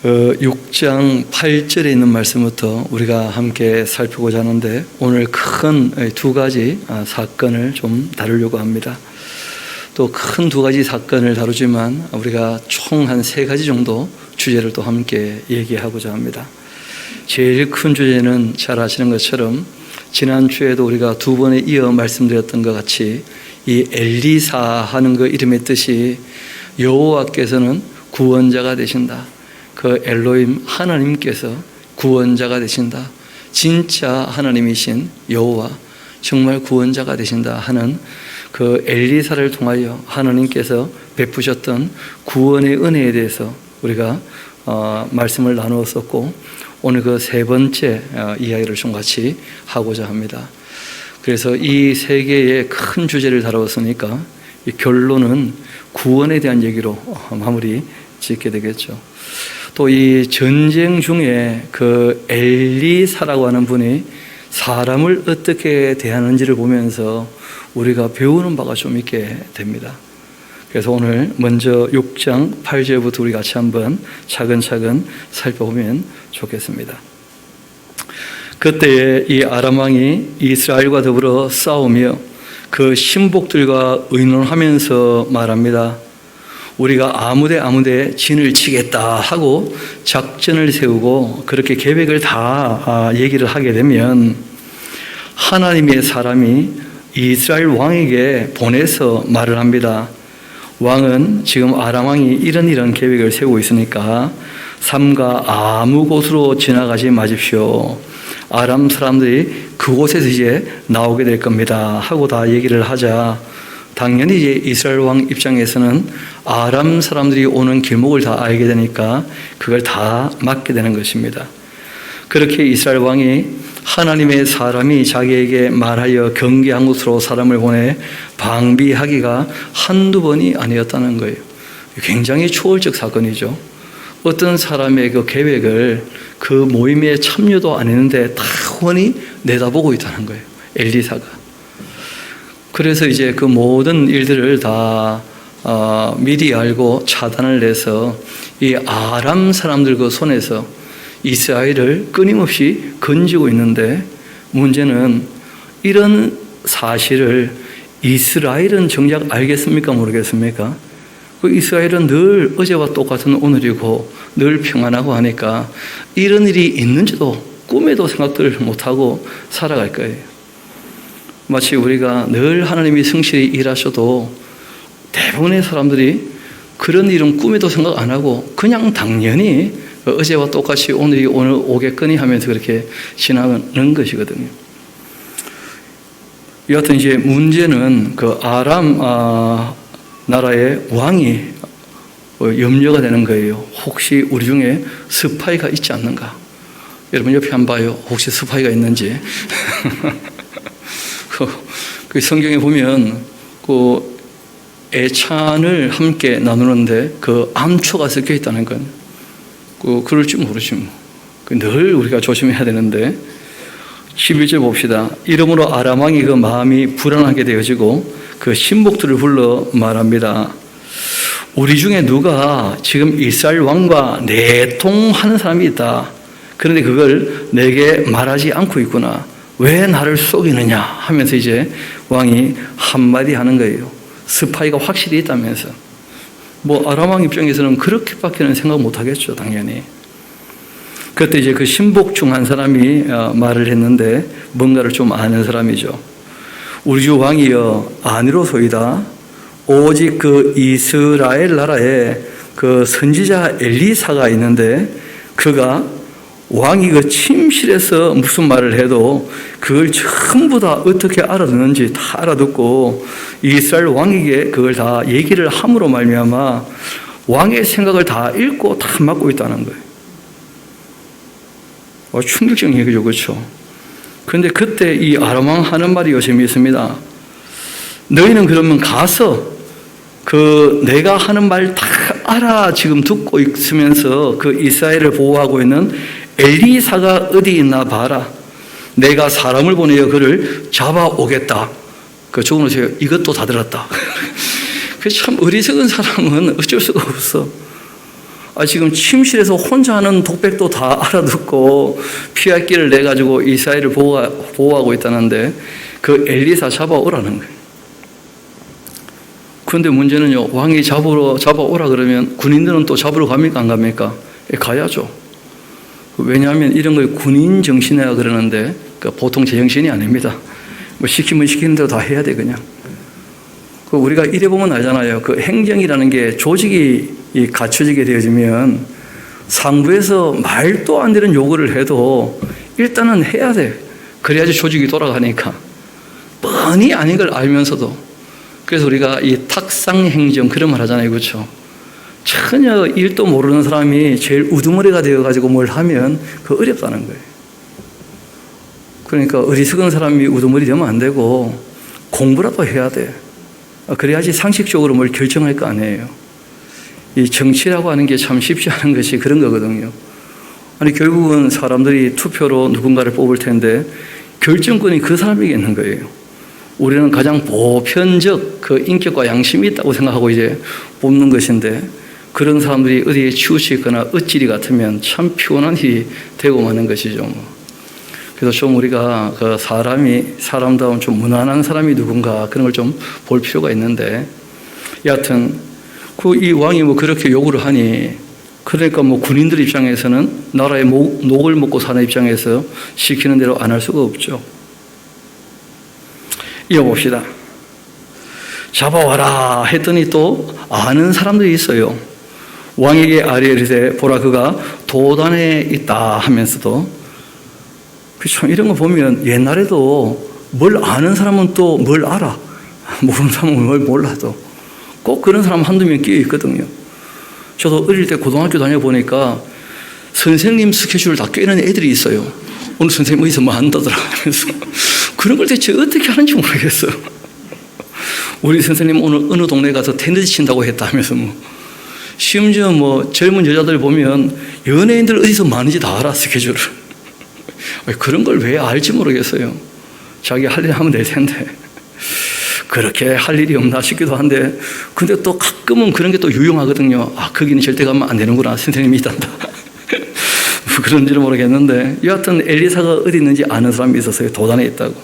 6장 8절에 있는 말씀부터 우리가 함께 살펴보자 하는데, 오늘 큰 두 가지 사건을 좀 다루려고 합니다. 또 큰 두 가지 사건을 다루지만 우리가 총 한 세 가지 정도 주제를 또 함께 얘기하고자 합니다. 제일 큰 주제는 잘 아시는 것처럼 지난주에도 우리가 두 번에 이어 말씀드렸던 것 같이 이 엘리사 하는 그 이름의 뜻이 여호와께서는 구원자가 되신다. 그 엘로힘 하나님께서 구원자가 되신다. 진짜 하나님이신 여호와 정말 구원자가 되신다 하는 그 엘리사를 통하여 하나님께서 베푸셨던 구원의 은혜에 대해서 우리가 말씀을 나누었었고, 오늘 그 세 번째 이야기를 좀 같이 하고자 합니다. 그래서 이 세 개의 큰 주제를 다루었으니까 이 결론은 구원에 대한 얘기로 마무리 짓게 되겠죠. 또 이 전쟁 중에 그 엘리사라고 하는 분이 사람을 어떻게 대하는지를 보면서 우리가 배우는 바가 좀 있게 됩니다. 그래서 오늘 먼저 6장 8절부터 우리 같이 한번 차근차근 살펴보면 좋겠습니다. 그때에 이 아람 왕이 이스라엘과 더불어 싸우며 그 신복들과 의논하면서 말합니다. 우리가 아무데 진을 치겠다 하고 작전을 세우고 그렇게 계획을 다 얘기를 하게 되면, 하나님의 사람이 이스라엘 왕에게 보내서 말을 합니다. 왕은 지금 아람 왕이 이런 계획을 세우고 있으니까 삼가 아무 곳으로 지나가지 마십시오. 아람 사람들이 그곳에서 이제 나오게 될 겁니다 하고 다 얘기를 하자, 당연히 이제 이스라엘 왕 입장에서는 아람 사람들이 오는 길목을 다 알게 되니까 그걸 다 막게 되는 것입니다. 그렇게 이스라엘 왕이 하나님의 사람이 자기에게 말하여 경계한 곳으로 사람을 보내 방비하기가 한두 번이 아니었다는 거예요. 굉장히 초월적 사건이죠. 어떤 사람의 그 계획을 그 모임에 참여도 안 했는데 다 훤히 내다보고 있다는 거예요, 엘리사가. 그래서 이제 그 모든 일들을 다 미리 알고 차단을 내서 이 아람 사람들 그 손에서 이스라엘을 끊임없이 건지고 있는데, 문제는 이런 사실을 이스라엘은 정작 알겠습니까 모르겠습니까? 그 이스라엘은 늘 어제와 똑같은 오늘이고 늘 평안하고 하니까 이런 일이 있는지도 꿈에도 생각들 못하고 살아갈 거예요. 마치 우리가 늘 하나님이 성실히 일하셔도 대부분의 사람들이 그런 일은 꿈에도 생각 안 하고 그냥 당연히 어제와 똑같이 오늘이 오늘 오겠거니 하면서 그렇게 지나가는 것이거든요. 여하튼 이제 문제는 그 아람 나라의 왕이 염려가 되는 거예요. 혹시 우리 중에 스파이가 있지 않는가? 여러분 옆에 한번 봐요. 혹시 스파이가 있는지. 그 성경에 보면 그 애찬을 함께 나누는데 그 암초가 섞여 있다는 건 그럴 줄 모르지 뭐. 늘 우리가 조심해야 되는데, 11절 봅시다. 이러므로 아람 왕이 그 마음이 불안하게 되어지고 그 신복들을 불러 말합니다. 우리 중에 누가 지금 이스라엘 왕과 내통하는 사람이 있다. 그런데 그걸 내게 말하지 않고 있구나. 왜 나를 속이느냐 하면서 이제 왕이 한마디 하는 거예요. 스파이가 확실히 있다면서. 뭐 아람 왕 입장에서는 그렇게밖에는 생각 못 하겠죠, 당연히. 그때 이제 그 신복 중 한 사람이 말을 했는데, 뭔가를 좀 아는 사람이죠. 우리 주 왕이여, 아니로소이다. 오직 그 이스라엘 나라에 그 선지자 엘리사가 있는데, 그가 왕이 그 침실에서 무슨 말을 해도 그걸 전부 다 어떻게 알아듣는지 다 알아듣고 이스라엘 왕에게 그걸 다 얘기를 함으로 말미암아 왕의 생각을 다 읽고 다 맡고 있다는 거예요. 충격적인 얘기죠, 그렇죠? 그런데 그때 이 아람 왕 하는 말이 요즘 있습니다. 너희는 그러면 가서 그 내가 하는 말 다 알아 지금 듣고 있으면서 그 이스라엘을 보호하고 있는 엘리사가 어디 있나 봐라. 내가 사람을 보내어 그를 잡아오겠다. 그 조금은 제가 이것도 다 들었다. 그 참 어리석은 사람은 어쩔 수가 없어. 지금 침실에서 혼자 하는 독백도 다 알아듣고 피할 길을 내가지고 이스라엘을 보호하고 있다는데 그 엘리사 잡아오라는 거예요. 그런데 문제는요, 왕이 잡아오라 그러면 군인들은 또 잡으러 갑니까? 안 갑니까? 가야죠. 왜냐하면 이런 걸 군인 정신이라 그러는데 보통 제정신이 아닙니다. 뭐 시키면 시키는 대로 다 해야 돼, 그냥. 우리가 이래 보면 알잖아요. 그 행정이라는 게 조직이 갖춰지게 되어지면 상부에서 말도 안 되는 요구를 해도 일단은 해야 돼. 그래야지 조직이 돌아가니까. 뻔히 아닌 걸 알면서도. 그래서 우리가 이 탁상행정 그런 말 하잖아요. 그렇죠? 전혀 일도 모르는 사람이 제일 우두머리가 되어가지고 뭘 하면 그거 어렵다는 거예요. 그러니까 어리석은 사람이 우두머리 되면 안 되고 공부라도 해야 돼. 그래야지 상식적으로 뭘 결정할 거 아니에요. 이 정치라고 하는 게 참 쉽지 않은 것이 그런 거거든요. 아니 결국은 사람들이 투표로 누군가를 뽑을 텐데 결정권이 그 사람에게 있는 거예요. 우리는 가장 보편적 그 인격과 양심이 있다고 생각하고 이제 뽑는 것인데 그런 사람들이 어디에 치우치거나 엇질이 같으면 참 피곤한 일이 되고 마는 것이죠. 그래서 좀 우리가 그 사람다운 좀 무난한 사람이 누군가 그런 걸 좀 볼 필요가 있는데 여하튼 이 왕이 뭐 그렇게 요구를 하니 그러니까 뭐 군인들 입장에서는 나라의 녹을 먹고 사는 입장에서 시키는 대로 안 할 수가 없죠. 이어봅시다. 잡아와라 했더니 또 아는 사람들이 있어요. 왕에게 아리엘에 보라 그가 도단에 있다 하면서도 참 이런 거 보면 옛날에도 뭘 아는 사람은 또 뭘 알아. 모르는 사람은 뭘 몰라도 꼭 그런 사람 한두 명 끼어 있거든요. 저도 어릴 때 고등학교 다녀보니까 선생님 스케줄을 다 꿰는 애들이 있어요. 오늘 선생님 어디서 뭐 한다더라 하면서 그런 걸 대체 어떻게 하는지 모르겠어요. 우리 선생님 오늘 어느 동네 가서 테니스 친다고 했다 하면서 뭐 심지어 뭐 젊은 여자들 보면 연예인들 어디서 많은지 다 알아 스케줄을. 그런 걸 왜 알지 모르겠어요. 자기 할 일 하면 될 텐데 그렇게 할 일이 없나 싶기도 한데 근데 또 가끔은 그런 게 또 유용하거든요. 거기는 절대 가면 안 되는구나. 선생님이 있단다. 그런지는 모르겠는데 여하튼 엘리사가 어디 있는지 아는 사람이 있었어요. 도단에 있다고.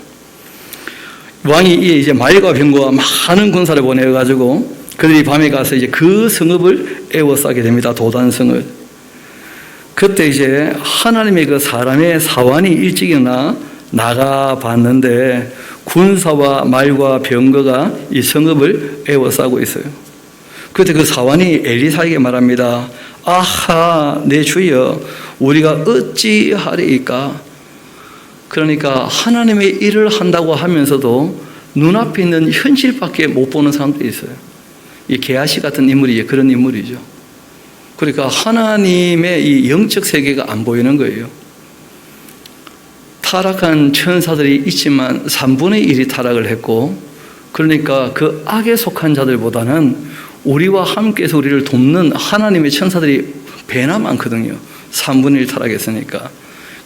왕이 이제 말과 병거와 많은 군사를 보내가지고 그들이 밤에 가서 이제 그 성읍을 에워싸게 됩니다. 도단성을. 그때 이제 하나님의 그 사람의 사환이 일찍 일어나 나가 봤는데 군사와 말과 병거가 이 성읍을 에워싸고 있어요. 그때 그 사환이 엘리사에게 말합니다. 아하 내 주여 우리가 어찌하리이까. 그러니까 하나님의 일을 한다고 하면서도 눈앞에 있는 현실밖에 못 보는 사람들이 있어요. 이 게하시 같은 인물이 그런 인물이죠. 그러니까 하나님의 이 영적 세계가 안 보이는 거예요. 타락한 천사들이 있지만 3분의 1이 타락을 했고 그러니까 그 악에 속한 자들보다는 우리와 함께해서 우리를 돕는 하나님의 천사들이 배나 많거든요. 3분의 1 타락했으니까.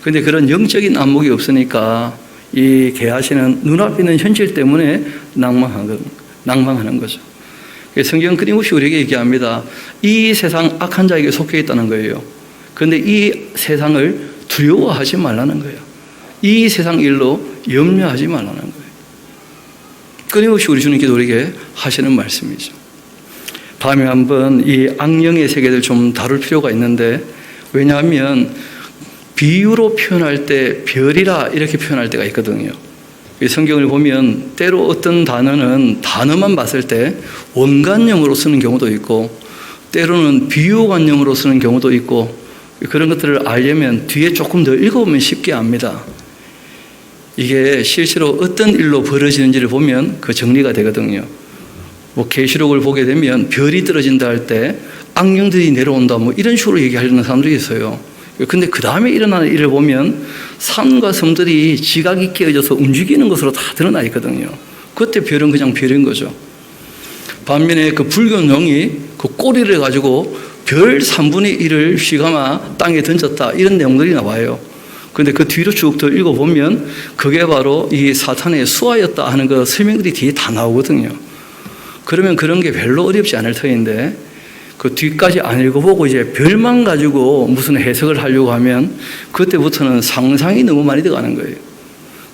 그런데 그런 영적인 안목이 없으니까 이 게하시는 눈앞에 있는 현실 때문에 낭망하는 거죠. 성경은 끊임없이 우리에게 얘기합니다. 이 세상 악한 자에게 속해 있다는 거예요. 그런데 이 세상을 두려워하지 말라는 거예요. 이 세상 일로 염려하지 말라는 거예요. 끊임없이 우리 주님께서 우리에게 하시는 말씀이죠. 다음에 한번 이 악령의 세계를 좀 다룰 필요가 있는데 왜냐하면 비유로 표현할 때 별이라 이렇게 표현할 때가 있거든요. 성경을 보면 때로 어떤 단어는 단어만 봤을 때 원관형으로 쓰는 경우도 있고 때로는 비유관형으로 쓰는 경우도 있고 그런 것들을 알려면 뒤에 조금 더 읽어보면 쉽게 압니다. 이게 실제로 어떤 일로 벌어지는지를 보면 그 정리가 되거든요. 뭐 계시록을 보게 되면 별이 떨어진다 할 때 악령들이 내려온다 뭐 이런 식으로 얘기하려는 사람들이 있어요. 근데 그 다음에 일어나는 일을 보면 산과 섬들이 지각이 깨어져서 움직이는 것으로 다 드러나 있거든요. 그때 별은 그냥 별인 거죠. 반면에 그 불교령이 그 꼬리를 가지고 별 3분의 1을 휘감아 땅에 던졌다 이런 내용들이 나와요. 그런데 그 뒤로 쭉 더 읽어보면 그게 바로 이 사탄의 수하였다 하는 그 설명들이 뒤에 다 나오거든요. 그러면 그런 게 별로 어렵지 않을 터인데 그 뒤까지 안 읽어보고 이제 별만 가지고 무슨 해석을 하려고 하면 그때부터는 상상이 너무 많이 들어가는 거예요.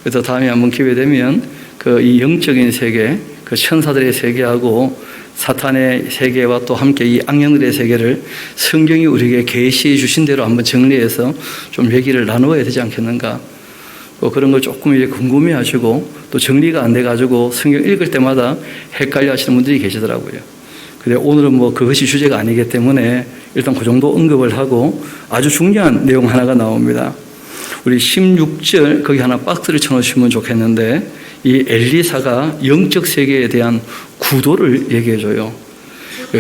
그래서 다음에 한번 기회 되면 그 이 영적인 세계, 그 천사들의 세계하고 사탄의 세계와 또 함께 이 악령들의 세계를 성경이 우리에게 계시해 주신 대로 한번 정리해서 좀 얘기를 나누어야 되지 않겠는가. 그런 걸 조금 이제 궁금해 하시고 또 정리가 안 돼가지고 성경 읽을 때마다 헷갈려 하시는 분들이 계시더라고요. 근데 오늘은 뭐 그것이 주제가 아니기 때문에 일단 그 정도 언급을 하고 아주 중요한 내용 하나가 나옵니다. 우리 16절 거기 하나 박스를 쳐놓으시면 좋겠는데 이 엘리사가 영적 세계에 대한 구도를 얘기해줘요.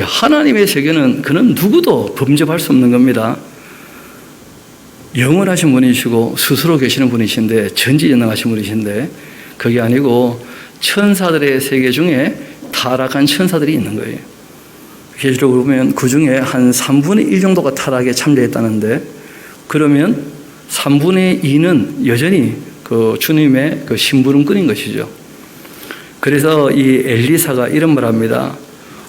하나님의 세계는 그는 누구도 범접할 수 없는 겁니다. 영원하신 분이시고 스스로 계시는 분이신데 전지전능하신 분이신데 그게 아니고 천사들의 세계 중에 타락한 천사들이 있는 거예요. 계시록을 보면 그 중에 한 3분의 1 정도가 타락에 참여했다는데 그러면 3분의 2는 여전히 그 주님의 그 심부름꾼인 것이죠. 그래서 이 엘리사가 이런 말 합니다.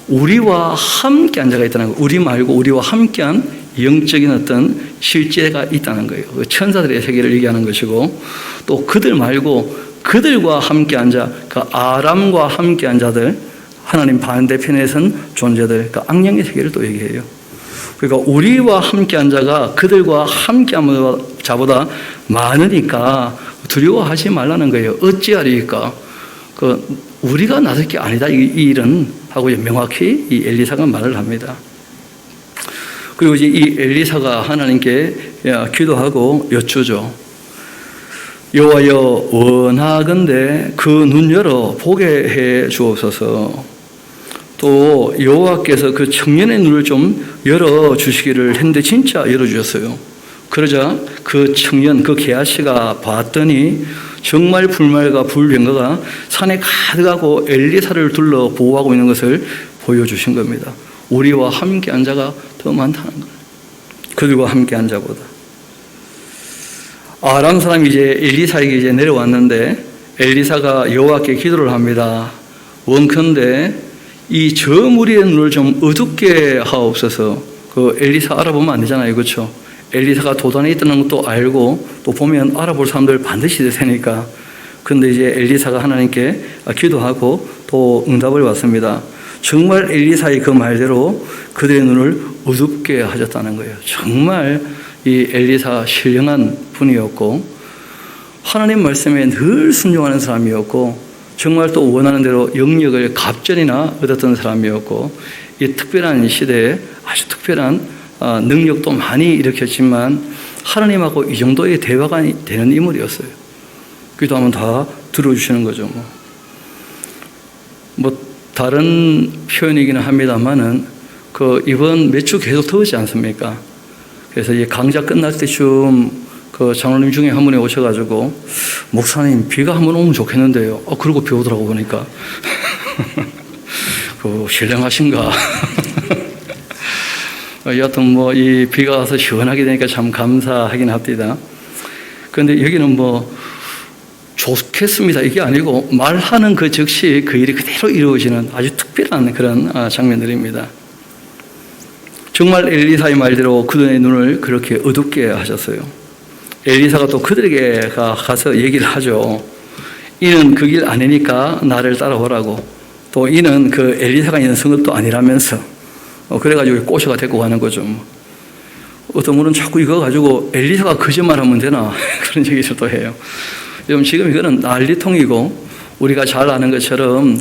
우리와 함께 한 자가 있다는 거예요. 우리 말고 우리와 함께한 영적인 어떤 실제가 있다는 거예요. 그 천사들의 세계를 얘기하는 것이고 또 그들 말고 그들과 함께한 자, 그 아람과 함께한 자들, 하나님 반대편에 선 존재들, 그 악령의 세계를 또 얘기해요. 그러니까 우리와 함께한 자가 그들과 함께한 자보다 많으니까 두려워하지 말라는 거예요. 어찌하리까? 그 우리가 나설 게 아니다 이 일은 하고 명확히 이 엘리사가 말을 합니다. 그리고 이제 이 엘리사가 하나님께 기도하고 여쭈죠. 여호와여 원하건대 그 눈 열어 보게 해 주옵소서. 또 여호와께서 그 청년의 눈을 좀 열어 주시기를 했는데 진짜 열어 주셨어요. 그러자 그 청년, 그 게하시가 봤더니 정말 불말과 불병거가 산에 가득하고 엘리사를 둘러 보호하고 있는 것을 보여주신 겁니다. 우리와 함께한 자가 더 많다는 거예요. 그들과 함께한 자보다. 아람 사람이 이제 엘리사에게 이제 내려왔는데 엘리사가 여호와께 기도를 합니다. 원컨대 이 저 무리의 눈을 좀 어둡게 하옵소서. 그 엘리사 알아보면 안 되잖아요, 그렇죠? 엘리사가 도단에 있다는 것도 알고 또 보면 알아볼 사람들 반드시 있을 테니까. 그런데 이제 엘리사가 하나님께 기도하고 또 응답을 받습니다. 정말 엘리사의 그 말대로 그들의 눈을 어둡게 하셨다는 거예요. 정말 이 엘리사 신령한 분이었고 하나님 말씀에 늘 순종하는 사람이었고 정말 또 원하는 대로 영역을 갑절이나 얻었던 사람이었고 이 특별한 시대에 아주 특별한 능력도 많이 일으켰지만 하나님하고 이 정도의 대화가 되는 인물이었어요. 기도하면 다 들어주시는 거죠. 뭐 다른 표현이기는 합니다만은 그 이번 몇 주 계속 더우지 않습니까? 그래서 이 강좌 끝날 때쯤 그 장로님 중에 한 분이 오셔가지고 목사님 비가 한번 오면 좋겠는데요. 그러고 비 오더라고 보니까 그 신령하신가? 여하튼 뭐 이 비가 와서 시원하게 되니까 참 감사하긴 합니다. 그런데 여기는 뭐 좋겠습니다 이게 아니고 말하는 그 즉시 그 일이 그대로 이루어지는 아주 특별한 그런 장면들입니다. 정말 엘리사의 말대로 그들의 눈을 그렇게 어둡게 하셨어요. 엘리사가 또 그들에게 가서 얘기를 하죠. 이는 그 길 아니니까 나를 따라오라고. 또 이는 그 엘리사가 있는 성읍도 아니라면서 그래가지고 꼬셔가 데리고 가는 거죠. 어떤 분은 자꾸 이거 가지고 엘리사가 거짓말하면 되나 그런 얘기를 또 해요. 지금 이거는 난리통이고 우리가 잘 아는 것처럼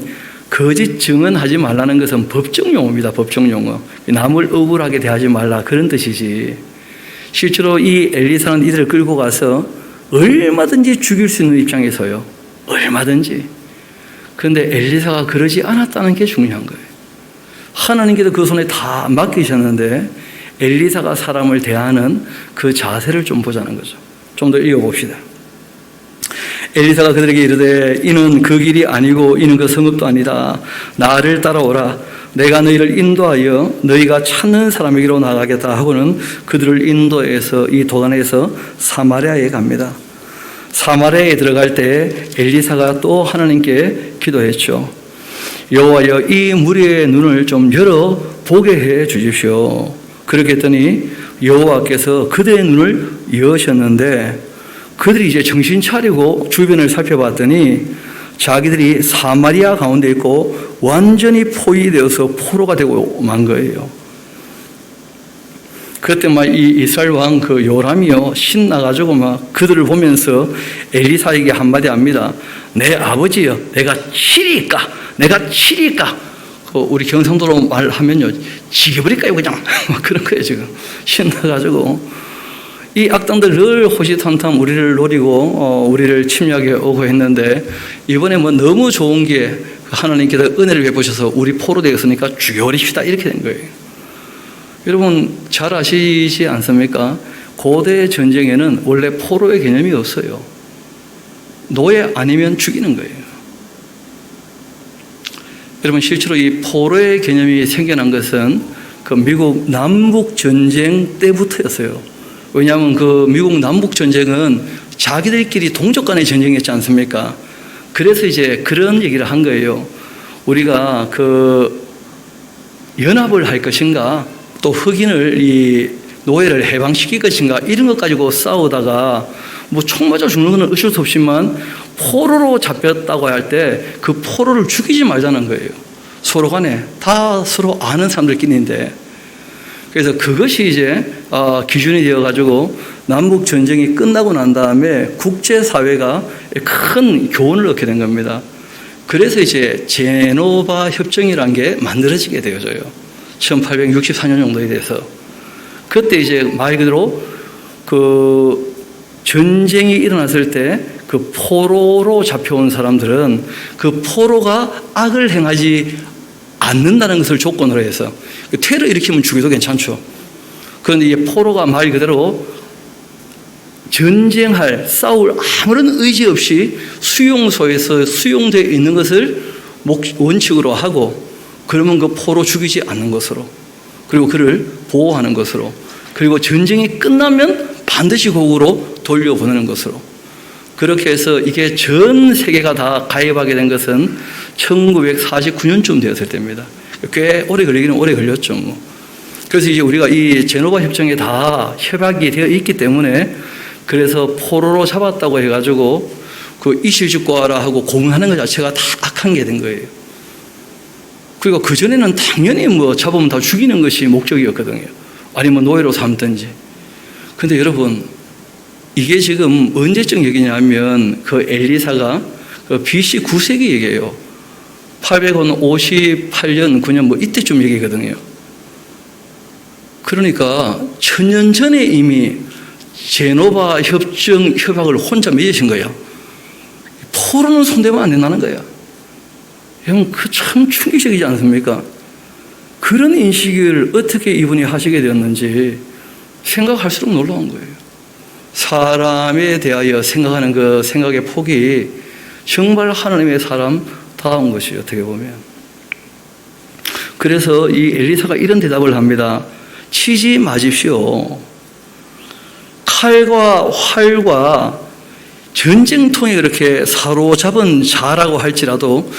거짓 증언하지 말라는 것은 법정 용어입니다. 법정 용어. 남을 억울하게 대하지 말라 그런 뜻이지. 실제로 이 엘리사는 이들을 끌고 가서 얼마든지 죽일 수 있는 입장에서요. 얼마든지. 그런데 엘리사가 그러지 않았다는 게 중요한 거예요. 하나님께서 그 손에 다 맡기셨는데 엘리사가 사람을 대하는 그 자세를 좀 보자는 거죠. 좀 더 읽어봅시다. 엘리사가 그들에게 이르되 이는 그 길이 아니고 이는 그 성읍도 아니다. 나를 따라오라. 내가 너희를 인도하여 너희가 찾는 사람에게로 나가겠다 하고는 그들을 인도해서 이 도단에서 사마리아에 갑니다. 사마리아에 들어갈 때 엘리사가 또 하나님께 기도했죠. 여호와여 이 무리의 눈을 좀 열어 보게 해 주십시오. 그렇게 했더니 여호와께서 그들의 눈을 여셨는데 그들이 이제 정신 차리고 주변을 살펴봤더니 자기들이 사마리아 가운데 있고 완전히 포위되어서 포로가 되고 만 거예요. 그때 막 이 이스라엘 왕 그 요람이요 신나가지고 막 그들을 보면서 엘리사에게 한마디 합니다. 내 아버지여, 내가 치리까? 우리 경상도로 말하면요, 지겨버릴까요 그냥? 그런 거예요 지금. 신나가지고 이 악당들 늘 호시탐탐 우리를 노리고 우리를 침략해 오고 했는데 이번에 뭐 너무 좋은 게 하나님께서 은혜를 베푸셔서 우리 포로 되었으니까 죽여버립시다 이렇게 된 거예요. 여러분 잘 아시지 않습니까? 고대 전쟁에는 원래 포로의 개념이 없어요. 노예 아니면 죽이는 거예요. 여러분 실제로 이 포로의 개념이 생겨난 것은 그 미국 남북 전쟁 때부터였어요. 왜냐하면 그 미국 남북 전쟁은 자기들끼리 동족 간의 전쟁이었지 않습니까? 그래서 이제 그런 얘기를 한 거예요. 우리가 그 연합을 할 것인가, 또 흑인을 이 노예를 해방시킬 것인가 이런 것 가지고 싸우다가 뭐 총 맞아 죽는 건 어쩔 수 없지만 포로로 잡혔다고 할 때 그 포로를 죽이지 말자는 거예요. 서로 간에 다 서로 아는 사람들끼리인데, 그래서 그것이 이제 기준이 되어가지고 남북 전쟁이 끝나고 난 다음에 국제사회가 큰 교훈을 얻게 된 겁니다. 그래서 이제 제노바 협정이라는 게 만들어지게 되어져요. 1864년 정도에 대해서. 그때 이제 말 그대로 그 전쟁이 일어났을 때 그 포로로 잡혀온 사람들은 그 포로가 악을 행하지 않는다는 것을 조건으로 해서, 테러 일으키면 죽여도 괜찮죠. 그런데 이 포로가 말 그대로 전쟁할, 싸울 아무런 의지 없이 수용소에서 수용되어 있는 것을 원칙으로 하고, 그러면 그 포로 죽이지 않는 것으로, 그리고 그를 보호하는 것으로, 그리고 전쟁이 끝나면 반드시 고국으로 돌려보내는 것으로, 그렇게 해서 이게 전 세계가 다 가입하게 된 것은 1949년쯤 되었을 때입니다. 꽤 오래 걸리기는 오래 걸렸죠. 뭐. 그래서 이제 우리가 이 제노바 협정에 다 협약이 되어 있기 때문에, 그래서 포로로 잡았다고 해가지고 그 이실직고하라 하고 고문하는 것 자체가 다 악한 게 된 거예요. 그리고 그전에는 당연히 뭐 잡으면 다 죽이는 것이 목적이었거든요. 아니면 노예로 삼든지. 근데 여러분, 이게 지금 언제적 얘기냐면 그 엘리사가 그 BC 9세기 얘기예요. 858년, 9년 뭐 이때쯤 얘기거든요. 그러니까 1000년 전에 이미 제노바 협약을 혼자 맺으신 거예요. 포로는 손대면 안 된다는 거예요. 형, 그 참 충격적이지 않습니까? 그런 인식을 어떻게 이분이 하시게 되었는지 생각할수록 놀라운 거예요. 사람에 대하여 생각하는 그 생각의 폭이 정말 하나님의 사람다운 것이에요, 어떻게 보면. 그래서 이 엘리사가 이런 대답을 합니다. 치지 마십시오. 칼과 활과 전쟁통에 그렇게 사로잡은 자라고 할지라도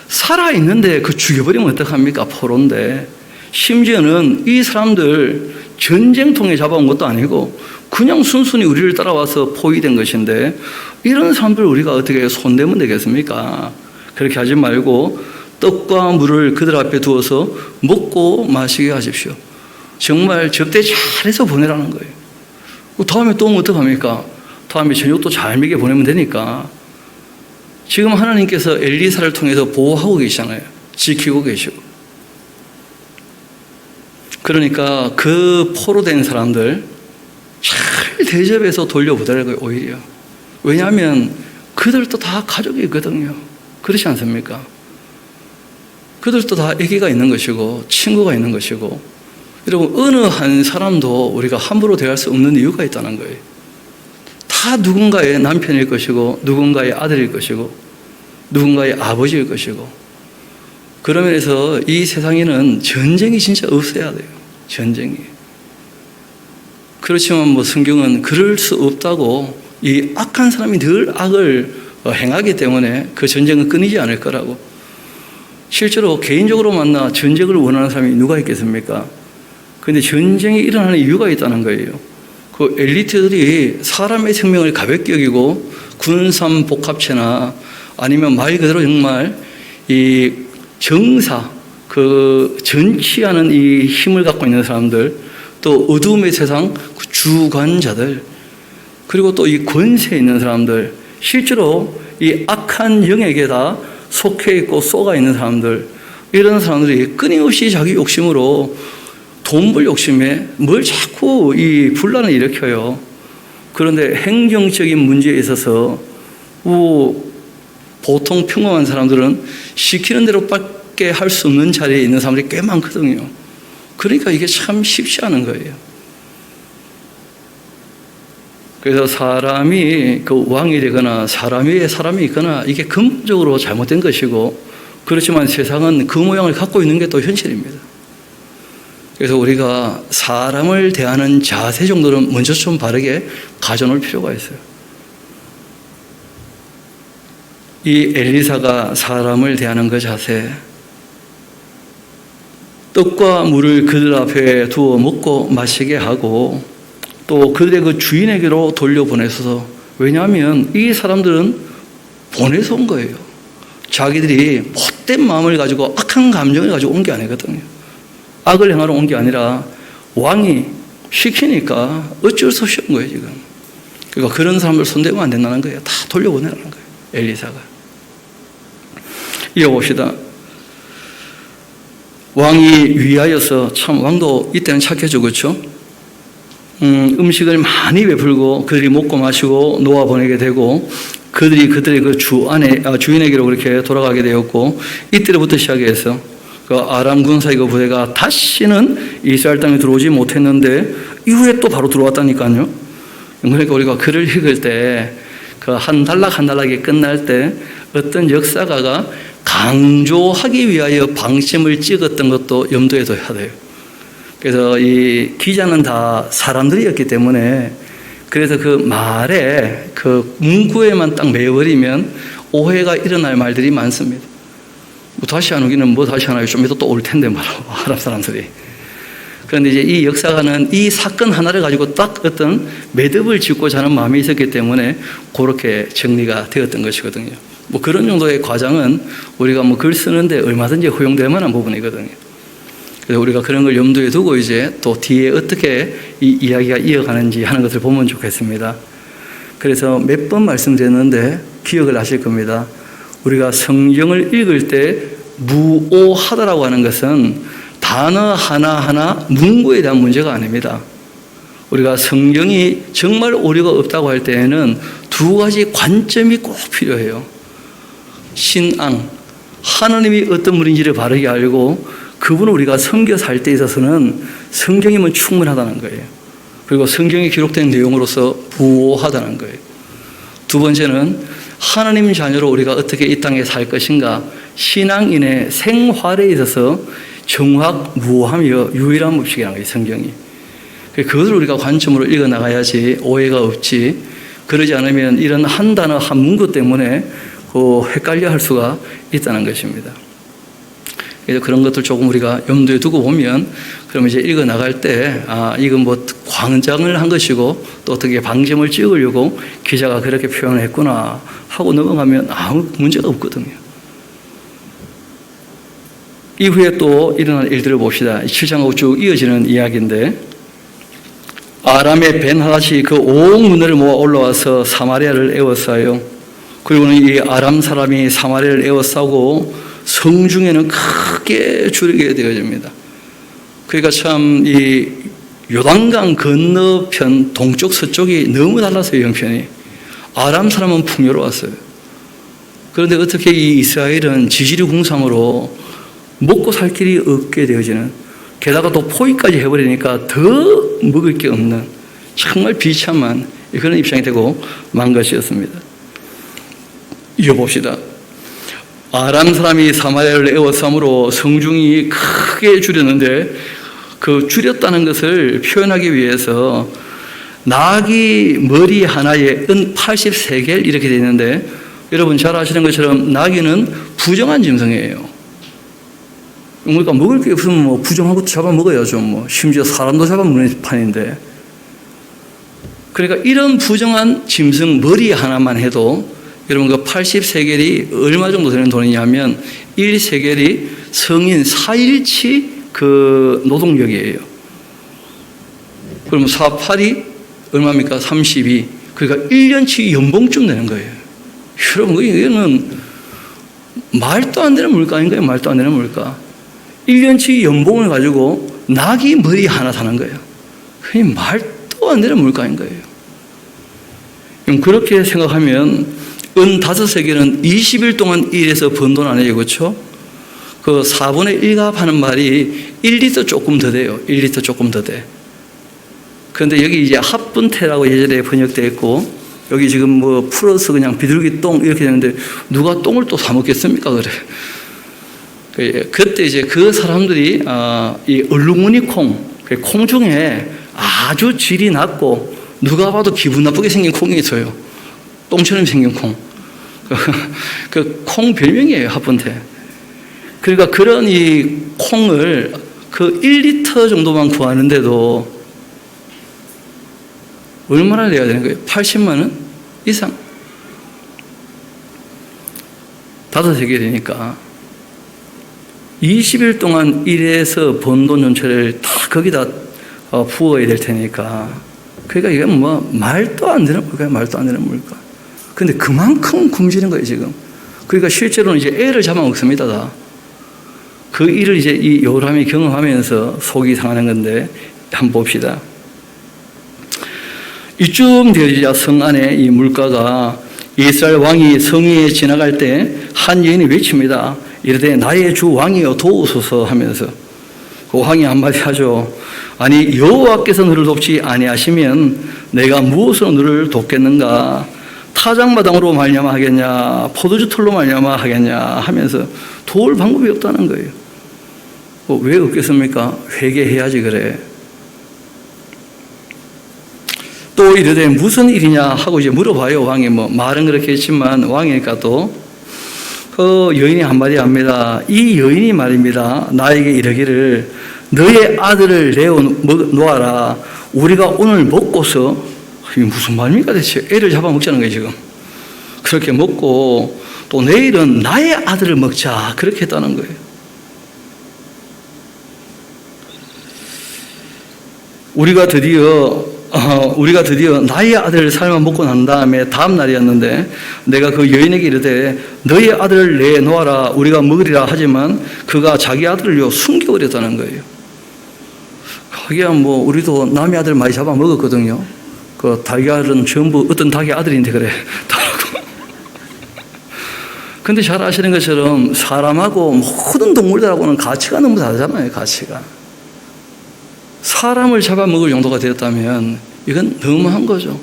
살아있는데 그 죽여버리면 어떡합니까? 포로인데. 심지어는 이 사람들 전쟁통에 잡아온 것도 아니고 그냥 순순히 우리를 따라와서 포위된 것인데, 이런 사람들 우리가 어떻게 손대면 되겠습니까? 그렇게 하지 말고 떡과 물을 그들 앞에 두어서 먹고 마시게 하십시오. 정말 접대 잘해서 보내라는 거예요. 다음에 또 오면 어떡합니까? 다음에 저녁도 잘 먹여 보내면 되니까. 지금 하나님께서 엘리사를 통해서 보호하고 계시잖아요. 지키고 계시고. 그러니까 그 포로된 사람들 잘 대접해서 돌려보내는 거예요, 오히려. 왜냐하면 그들도 다 가족이 있거든요. 그렇지 않습니까? 그들도 다 아기가 있는 것이고 친구가 있는 것이고, 여러분 어느 한 사람도 우리가 함부로 대할 수 없는 이유가 있다는 거예요. 다 누군가의 남편일 것이고 누군가의 아들일 것이고 누군가의 아버지일 것이고, 그런 면에서 이 세상에는 전쟁이 진짜 없어야 돼요. 전쟁이. 그렇지만 뭐 성경은 그럴 수 없다고, 이 악한 사람이 늘 악을 행하기 때문에 그 전쟁은 끊이지 않을 거라고. 실제로 개인적으로 만나 전쟁을 원하는 사람이 누가 있겠습니까? 그런데 전쟁이 일어나는 이유가 있다는 거예요. 그 엘리트들이 사람의 생명을 가볍게 여기고 군산복합체나 아니면 말 그대로 정말 이 정사, 그 전치하는 이 힘을 갖고 있는 사람들, 또 어두움의 세상 그 주관자들, 그리고 또 이 권세에 있는 사람들, 실제로 이 악한 영에게 다 속해 있고 쏘가 있는 사람들, 이런 사람들이 끊임없이 자기 욕심으로 돈 벌 욕심에 뭘 자꾸 이 분란을 일으켜요. 그런데 행정적인 문제에 있어서 보통 평범한 사람들은 시키는 대로밖에 할 수 없는 자리에 있는 사람들이 꽤 많거든요. 그러니까 이게 참 쉽지 않은 거예요. 그래서 사람이 그 왕이 되거나 사람 위에 사람이 있거나 이게 근본적으로 잘못된 것이고, 그렇지만 세상은 그 모양을 갖고 있는 게 또 현실입니다. 그래서 우리가 사람을 대하는 자세 정도는 먼저 좀 바르게 가져놓을 필요가 있어요. 이 엘리사가 사람을 대하는 그 자세, 떡과 물을 그들 앞에 두어 먹고 마시게 하고 또 그들의 그 주인에게로 돌려보내서, 왜냐하면 이 사람들은 보내서 온 거예요. 자기들이 못된 마음을 가지고 악한 감정을 가지고 온 게 아니거든요. 악을 행하러 온 게 아니라 왕이 시키니까 어쩔 수 없이 온 거예요, 지금. 그러니까 그런 사람들 손대면 안 된다는 거예요. 다 돌려보내라는 거예요, 엘리사가. 이어봅시다. 왕이 위하여서, 참 왕도 이때는 착해져, 그렇죠? 음식을 많이 베풀고 그들이 먹고 마시고 놓아 보내게 되고, 그들이 그들의 그 주인에게로 그렇게 돌아가게 되었고, 이때부터 시작해서 그 아람 군사의 그 부대가 다시는 이스라엘 땅에 들어오지 못했는데 이후에 또 바로 들어왔다니까요. 그러니까 우리가 글을 읽을 때 그 한 단락 한 단락이 끝날 때 어떤 역사가가 강조하기 위하여 방심을 찍었던 것도 염두에 둬야 돼요. 그래서 이 기자는 다 사람들이었기 때문에, 그래서 그 말에 그 문구에만 딱 매여버리면 오해가 일어날 말들이 많습니다. 뭐 다시 안 오기는 뭐 다시 하나요? 좀 이따 또 올 텐데 말하고, 아랍 사람들이. 그런데 이제 이 역사가는 이 사건 하나를 가지고 딱 어떤 매듭을 짓고자 하는 마음이 있었기 때문에 그렇게 정리가 되었던 것이거든요. 뭐 그런 정도의 과정은 우리가 뭐 글 쓰는데 얼마든지 허용될 만한 부분이거든요. 그래서 우리가 그런 걸 염두에 두고 이제 또 뒤에 어떻게 이 이야기가 이어가는지 하는 것을 보면 좋겠습니다. 그래서 몇 번 말씀드렸는데 기억을 하실 겁니다. 우리가 성경을 읽을 때 무오하다라고 하는 것은 단어 하나하나 문구에 대한 문제가 아닙니다. 우리가 성경이 정말 오류가 없다고 할 때에는 두 가지 관점이 꼭 필요해요. 신앙, 하나님이 어떤 분인지를 바르게 알고 그분을 우리가 섬겨 살 때 있어서는 성경이면 충분하다는 거예요. 그리고 성경에 기록된 내용으로서 무오하다는 거예요. 두 번째는 하나님 자녀로 우리가 어떻게 이 땅에 살 것인가, 신앙인의 생활에 있어서 정확무오하며 유일한 법칙이라는 거예요, 성경이. 그것을 우리가 관점으로 읽어나가야지 오해가 없지, 그러지 않으면 이런 한 단어 한 문구 때문에 헷갈려 할 수가 있다는 것입니다. 그래서 그런 것들 조금 우리가 염두에 두고 보면, 그러면 이제 읽어나갈 때, 이건 뭐 광장을 한 것이고 또 어떻게 방점을 찍으려고 기자가 그렇게 표현을 했구나 하고 넘어가면 아무 문제가 없거든요. 이후에 또 일어난 일들을 봅시다. 7장하고 쭉 이어지는 이야기인데, 아람의 벤하닷이 그 온 군대를 모아 올라와서 사마리아를 에워싸요. 그리고는 이 아람 사람이 사마리아를 에워싸고 성중에는 크게 줄이게 되어집니다. 그러니까 참 이 요단강 건너편 동쪽 서쪽이 너무 달랐어요, 형편이. 아람 사람은 풍요로웠어요. 그런데 어떻게 이 이스라엘은 지지리 궁상으로 먹고 살 길이 없게 되어지는, 게다가 또 포위까지 해버리니까 더 먹을 게 없는 정말 비참한 그런 입장이 되고 만 것이었습니다. 이어봅시다. 아람 사람이 사마리아를 에워싸므로 성중이 크게 줄였는데, 그 줄였다는 것을 표현하기 위해서 나귀 머리 하나에 은 83겔 이렇게 되어 있는데, 여러분 잘 아시는 것처럼 나귀는 부정한 짐승이에요. 그러니까 먹을 게 없으면 뭐 부정한 것도 잡아먹어야죠. 뭐 심지어 사람도 잡아먹는 판인데. 그러니까 이런 부정한 짐승 머리 하나만 해도 여러분 그 80세겔이 얼마 정도 되는 돈이냐면 1세겔이 성인 4일치 그 노동력이에요. 그러면 4,8이 얼마입니까? 32. 그러니까 1년치 연봉쯤 되는 거예요. 여러분 이거는 말도 안 되는 물가 아닌가요? 말도 안 되는 물가. 1년치 연봉을 가지고 낙이 머리 하나 사는 거예요. 그게 말도 안 되는 물가인 거예요. 그렇게 생각하면 은 5세겔은 20일 동안 일해서 번 돈 아니에요. 그렇죠? 그 4분의 1값 하는 말이 1리터 조금 더 돼요. 1리터 조금 더 돼. 그런데 여기 이제 합분태라고 예전에 번역되어 있고 여기 지금 뭐 플러스 그냥 비둘기 똥 이렇게 되는데 누가 똥을 또 사 먹겠습니까? 그래. 그때 이제 그 사람들이 이 얼룩무늬 콩 중에 아주 질이 낮고 누가 봐도 기분 나쁘게 생긴 콩이 있어요. 똥처럼 생긴 콩. 그 콩 별명이에요, 합분태. 그러니까 그런 이 콩을 그 1리터 정도만 구하는데도 얼마나 내야 되는 거예요? 80만 원 이상. 5세겔이니까 20일 동안 일해서 번 돈 전체를 다 거기다 부어야 될 테니까. 그러니까 이건 뭐 말도 안 되는 물가야, 말도 안 되는 물가. 근데 그만큼 굶주린 거예요, 지금. 그러니까 실제로는 이제 애를 잡아먹습니다, 다. 그 일을 이제 이 요람이 경험하면서 속이 상하는 건데, 한번 봅시다. 이쯤 되어지자 성 안에 이 물가가 이스라엘 왕이 성 위에 지나갈 때 한 여인이 외칩니다. 이르되 나의 주 왕이여 도우소서 하면서 그 왕이 한마디 하죠. 아니 여호와께서 너를 돕지 아니하시면 내가 무엇으로 너를 돕겠는가? 타작마당으로 말미암아 하겠냐? 포도주 털로 말미암아 하겠냐? 하면서 도울 방법이 없다는 거예요. 왜 없겠습니까? 회개해야지 그래. 또 이르되 무슨 일이냐 하고 이제 물어봐요. 왕이 뭐 말은 그렇게 했지만 왕이니까 또 그 여인이 한마디 합니다. 이 여인이 말입니다. 나에게 이르기를 너의 아들을 내어 놓아라. 우리가 오늘 먹고서 이게 무슨 말입니까 대체? 애를 잡아먹자는 거예요 지금. 그렇게 먹고 또 내일은 나의 아들을 먹자 그렇게 했다는 거예요. 우리가 드디어 나의 아들을 삶아 먹고 난 다음에 다음 날이었는데 내가 그 여인에게 이르되 너의 아들을 내놓아라 우리가 먹으리라 하지만 그가 자기 아들을 숨겨버렸다는 거예요. 하기야 뭐 우리도 남의 아들 많이 잡아 먹었거든요. 그 달걀은 전부 어떤 닭의 아들인데 그래. 근데 잘 아시는 것처럼 사람하고 모든 동물들하고는 가치가 너무 다르잖아요. 가치가. 사람을 잡아먹을 정도가 되었다면 이건 너무한 거죠.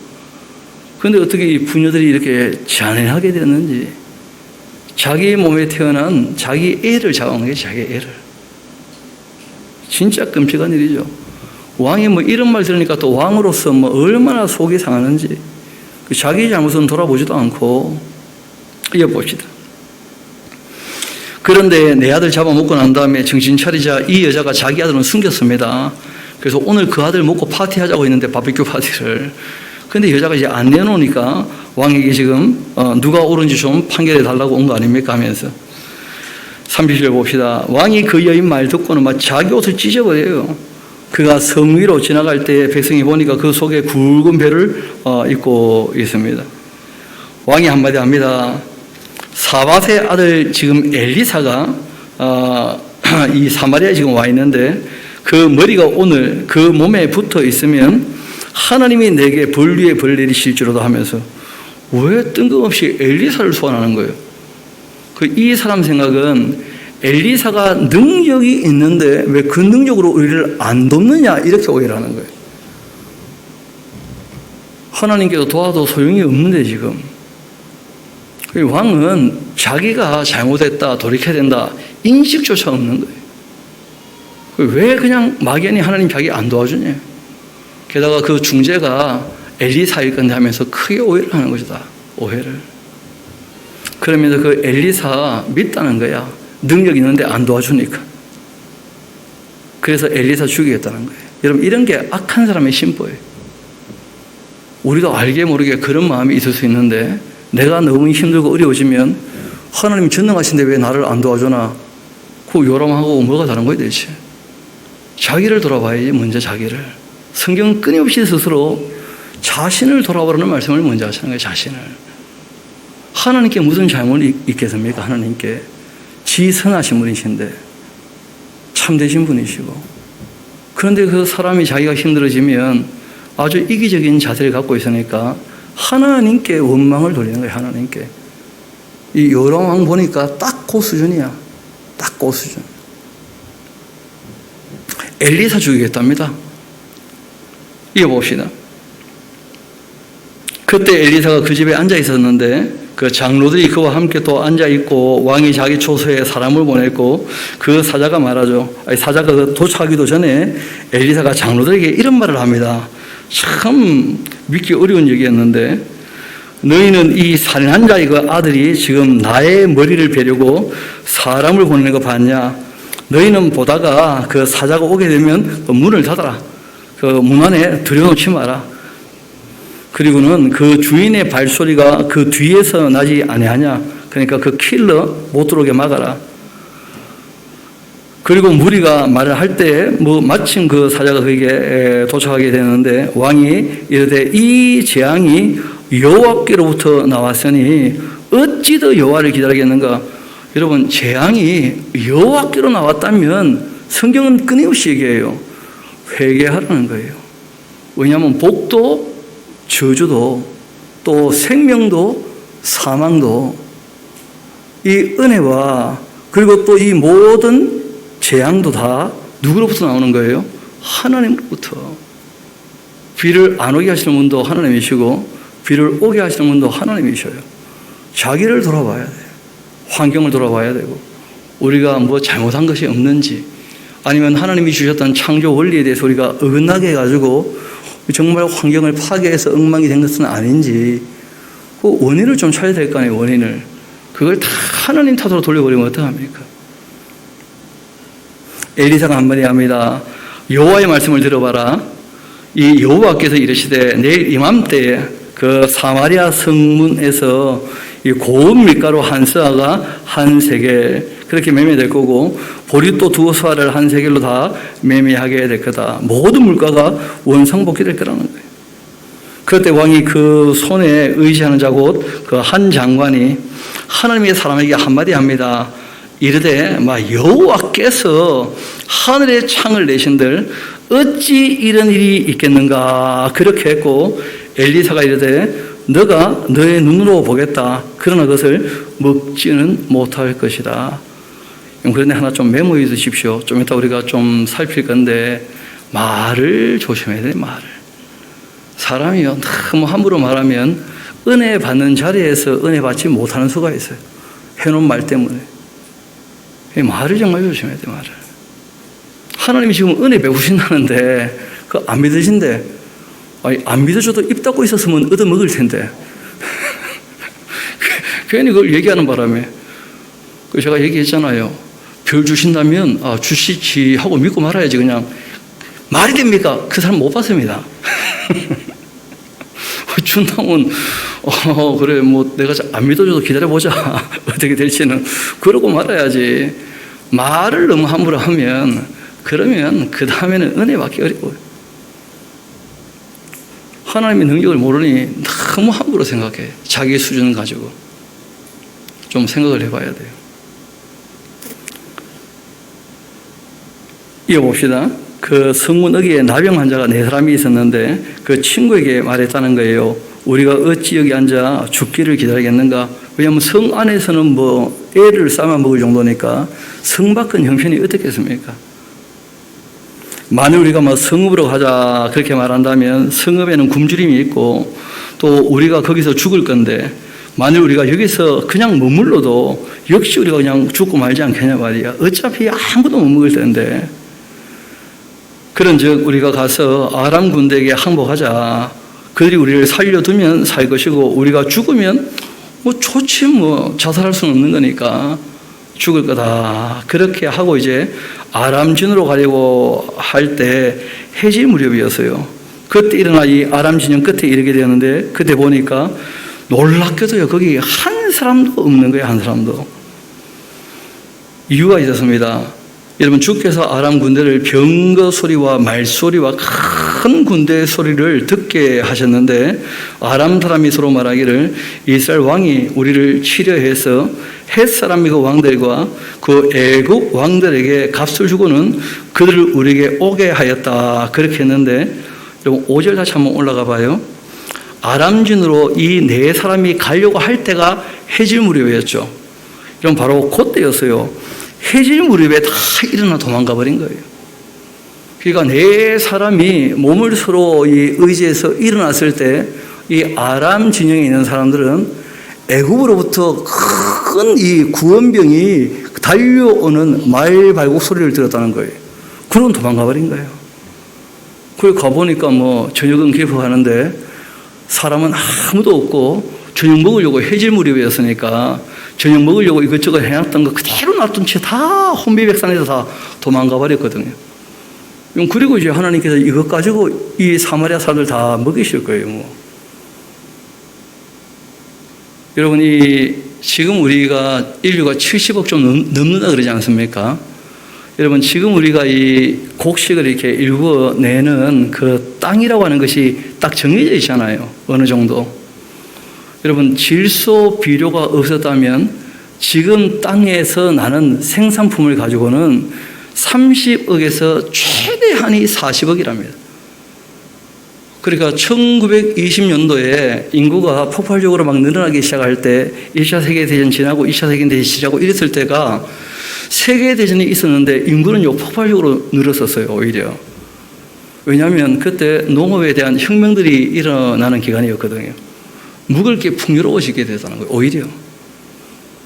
그런데 어떻게 이 부녀들이 이렇게 잔인하게 됐는지 자기 몸에 태어난 자기 애를 잡아먹는 게 자기 애를. 진짜 끔찍한 일이죠. 왕이 뭐 이런 말 들으니까 또 왕으로서 뭐 얼마나 속이 상하는지 자기 잘못은 돌아보지도 않고 이어봅시다. 그런데 내 아들 잡아먹고 난 다음에 정신 차리자 이 여자가 자기 아들은 숨겼습니다. 그래서 오늘 그 아들 먹고 파티하자고 했는데 바비큐 파티를. 근데 여자가 이제 안 내놓으니까 왕에게 지금 누가 옳은지 좀 판결해 달라고 온 거 아닙니까 하면서 30절 봅시다. 왕이 그 여인 말 듣고는 막 자기 옷을 찢어버려요. 그가 성 위로 지나갈 때 백성이 보니까 그 속에 굵은 배를 입고 있습니다. 왕이 한마디 합니다. 사밧의 아들 지금 엘리사가 이 사마리아에 지금 와 있는데 그 머리가 오늘 그 몸에 붙어 있으면 하나님이 내게 벌 위에 벌 내리실지로도 하면서 왜 뜬금없이 엘리사를 소환하는 거예요? 이 사람 생각은 엘리사가 능력이 있는데 왜 그 능력으로 우리를 안 돕느냐 이렇게 오해를 하는 거예요. 하나님께서 도와도 소용이 없는데 지금 왕은 자기가 잘못했다 돌이켜야 된다 인식조차 없는 거예요. 왜 그냥 막연히 하나님 자기 안 도와주냐. 게다가 그 중재가 엘리사일 건데 하면서 크게 오해를 하는 것이다. 오해를. 그러면서 그 엘리사 믿다는 거야. 능력 있는데 안 도와주니까. 그래서 엘리사 죽이겠다는 거예요. 여러분, 이런 게 악한 사람의 심보예요. 우리도 알게 모르게 그런 마음이 있을 수 있는데, 내가 너무 힘들고 어려워지면 하나님 전능하신데 왜 나를 안 도와주나? 그 요람하고 뭐가 다른 거예요 대체? 자기를 돌아봐야지, 먼저 자기를. 성경은 끊임없이 스스로 자신을 돌아보라는 말씀을 먼저 하시는 거예요. 자신을. 하나님께 무슨 잘못이 있겠습니까? 하나님께. 지선하신 분이신데, 참되신 분이시고. 그런데 그 사람이 자기가 힘들어지면 아주 이기적인 자세를 갖고 있으니까 하나님께 원망을 돌리는 거예요. 하나님께. 이 요람왕 보니까 딱 그 수준이야. 딱 그 수준. 엘리사 죽이겠답니다. 이어봅시다. 그때 엘리사가 그 집에 앉아 있었는데 그 장로들이 그와 함께 또 앉아 있고 왕이 자기 초소에 사람을 보냈고 그 사자가 말하죠. 사자가 도착하기도 전에 엘리사가 장로들에게 이런 말을 합니다. 참 믿기 어려운 얘기였는데, 너희는 이 살인한 자의 그 아들이 지금 나의 머리를 베려고 사람을 보내는 거 봤냐? 너희는 보다가 그 사자가 오게 되면 그 문을 닫아라. 그 문 안에 들여놓지 마라. 그리고는 그 주인의 발소리가 그 뒤에서 나지 아니하냐? 그러니까 그 킬러 못 들어오게 막아라. 그리고 무리가 말을 할 때 마침 그 사자가 그에게 도착하게 되는데 왕이 이르되 이 재앙이 여호와께로부터 나왔으니 어찌 더 여호와를 기다리겠는가? 여러분, 재앙이 여호와께로 나왔다면 성경은 끊임없이 얘기해요. 회개하라는 거예요. 왜냐하면 복도 저주도 또 생명도 사망도 이 은혜와 그리고 또 이 모든 재앙도 다 누구로부터 나오는 거예요? 하나님으로부터. 비를 안 오게 하시는 분도 하나님이시고 비를 오게 하시는 분도 하나님이셔요. 자기를 돌아봐야 돼요. 환경을 돌아봐야 되고, 우리가 뭐 잘못한 것이 없는지, 아니면 하나님이 주셨던 창조 원리에 대해서 우리가 어긋나게 해가지고 정말 환경을 파괴해서 엉망이 된 것은 아닌지, 그 원인을 좀 찾아야 될 거 아니에요. 원인을. 그걸 다 하나님 탓으로 돌려버리면 어떡합니까? 엘리사가 한마디 합니다. 여호와의 말씀을 들어봐라. 이 여호와께서 이르시되 내일 이맘때에 그 사마리아 성문에서 이 고운 밀가루 한 서아가 한 세겔 그렇게 매매될 거고, 보리또 두 서아를 한 세겔로 다 매매하게 될 거다. 모든 물가가 원상복귀될 거라는 거예요. 그때 왕이 그 손에 의지하는 자 곧 그 한 장관이 하나님의 사람에게 한마디 합니다. 이르되 여호와께서 하늘의 창을 내신들 어찌 이런 일이 있겠는가? 그렇게 했고, 엘리사가 이르되 너가 너의 눈으로 보겠다. 그러나 그것을 먹지는 못할 것이다. 그런데 하나 좀 메모해 두십시오. 좀 이따 우리가 좀 살필 건데, 말을 조심해야 돼. 말을. 사람이요, 너무 함부로 말하면 은혜 받는 자리에서 은혜 받지 못하는 수가 있어요. 해놓은 말 때문에. 말을 정말 조심해야 돼. 말을. 하나님이 지금 은혜 베푸신다는데 그거 안 믿으신데, 안 믿어줘도 입 닫고 있었으면 얻어먹을 텐데 괜히 그걸 얘기하는 바람에 제가 얘기했잖아요. 별 주신다면 주시지 하고 믿고 말아야지. 그냥 말이 됩니까? 그 사람 못 봤습니다. 준다면 그래 내가 안 믿어줘도 기다려보자. 어떻게 될지는. 그러고 말아야지. 말을 너무 함부로 하면 그러면 그 다음에는 은혜 받기 어려워요. 하나님의 능력을 모르니 너무 함부로 생각해. 자기 수준을 가지고. 좀 생각을 해봐야 돼요. 이어봅시다. 그 성문 어귀에 나병 환자가 4사람이 있었는데 그 친구에게 말했다는 거예요. 우리가 어찌 여기 앉아 죽기를 기다리겠는가? 왜냐하면 성 안에서는 애를 삶아 먹을 정도니까 성 밖은 형편이 어떻겠습니까? 만일 우리가 성읍으로 가자 그렇게 말한다면 성읍에는 굶주림이 있고 또 우리가 거기서 죽을 건데, 만일 우리가 여기서 그냥 머물러도 역시 우리가 그냥 죽고 말지 않겠냐 말이야. 어차피 아무도 못 먹을 텐데. 그런즉 우리가 가서 아람 군대에게 항복하자. 그들이 우리를 살려두면 살 것이고 우리가 죽으면 좋지 자살할 수는 없는 거니까 죽을 거다. 그렇게 하고 이제 아람 진으로 가려고 할 때 해질 무렵이었어요. 그때 일어나 이 아람 진영 끝에 이르게 되었는데 그때 보니까 놀랍게도요, 거기 한 사람도 없는 거예요. 한 사람도. 이유가 있었습니다. 여러분, 주께서 아람 군대를 병거 소리와 말소리와 큰 군대 소리를 듣게 하셨는데 아람 사람이 서로 말하기를 이스라엘 왕이 우리를 치려해서 헷 사람이 그 왕들과 그 애국 왕들에게 값을 주고는 그들을 우리에게 오게 하였다. 그렇게 했는데 5절 다시 한번 올라가 봐요. 아람진으로 이 네 사람이 가려고 할 때가 해질 무렵이었죠. 그럼 바로 그때였어요. 해질 무렵에 다 일어나 도망가 버린 거예요. 그러니까 네 사람이 몸을 서로 의지해서 일어났을 때 이 아람 진영에 있는 사람들은 애굽으로부터 큰 이 구원병이 달려오는 말발굽 소리를 들었다는 거예요. 그럼 도망가 버린 거예요. 그걸 가보니까 뭐 저녁은 기뻐하는데 사람은 아무도 없고 저녁 먹으려고 해질 무렵이었으니까 저녁 먹으려고 이것저것 해놨던 거 그대로 놔둔 채 다 혼비백산에서 다 도망가 버렸거든요. 그리고 이제 하나님께서 이것 가지고 이 사마리아 사람들 다 먹이실 거예요. 뭐. 여러분, 지금 우리가 인류가 70억 좀 넘는다 그러지 않습니까? 여러분, 지금 우리가 이 곡식을 이렇게 일궈내는 그 땅이라고 하는 것이 딱 정해져 있잖아요. 어느 정도. 여러분, 질소 비료가 없었다면 지금 땅에서 나는 생산품을 가지고는 30억에서 최대한이 40억이랍니다. 그러니까 1920년도에 인구가 폭발적으로 막 늘어나기 시작할 때 1차 세계대전 지나고 2차 세계대전 지나고 이랬을 때가 세계대전이 있었는데 인구는요 폭발적으로 늘었었어요. 오히려. 왜냐하면 그때 농업에 대한 혁명들이 일어나는 기간이었거든요. 먹을 게 풍요로워지게 되었다는 거예요. 오히려.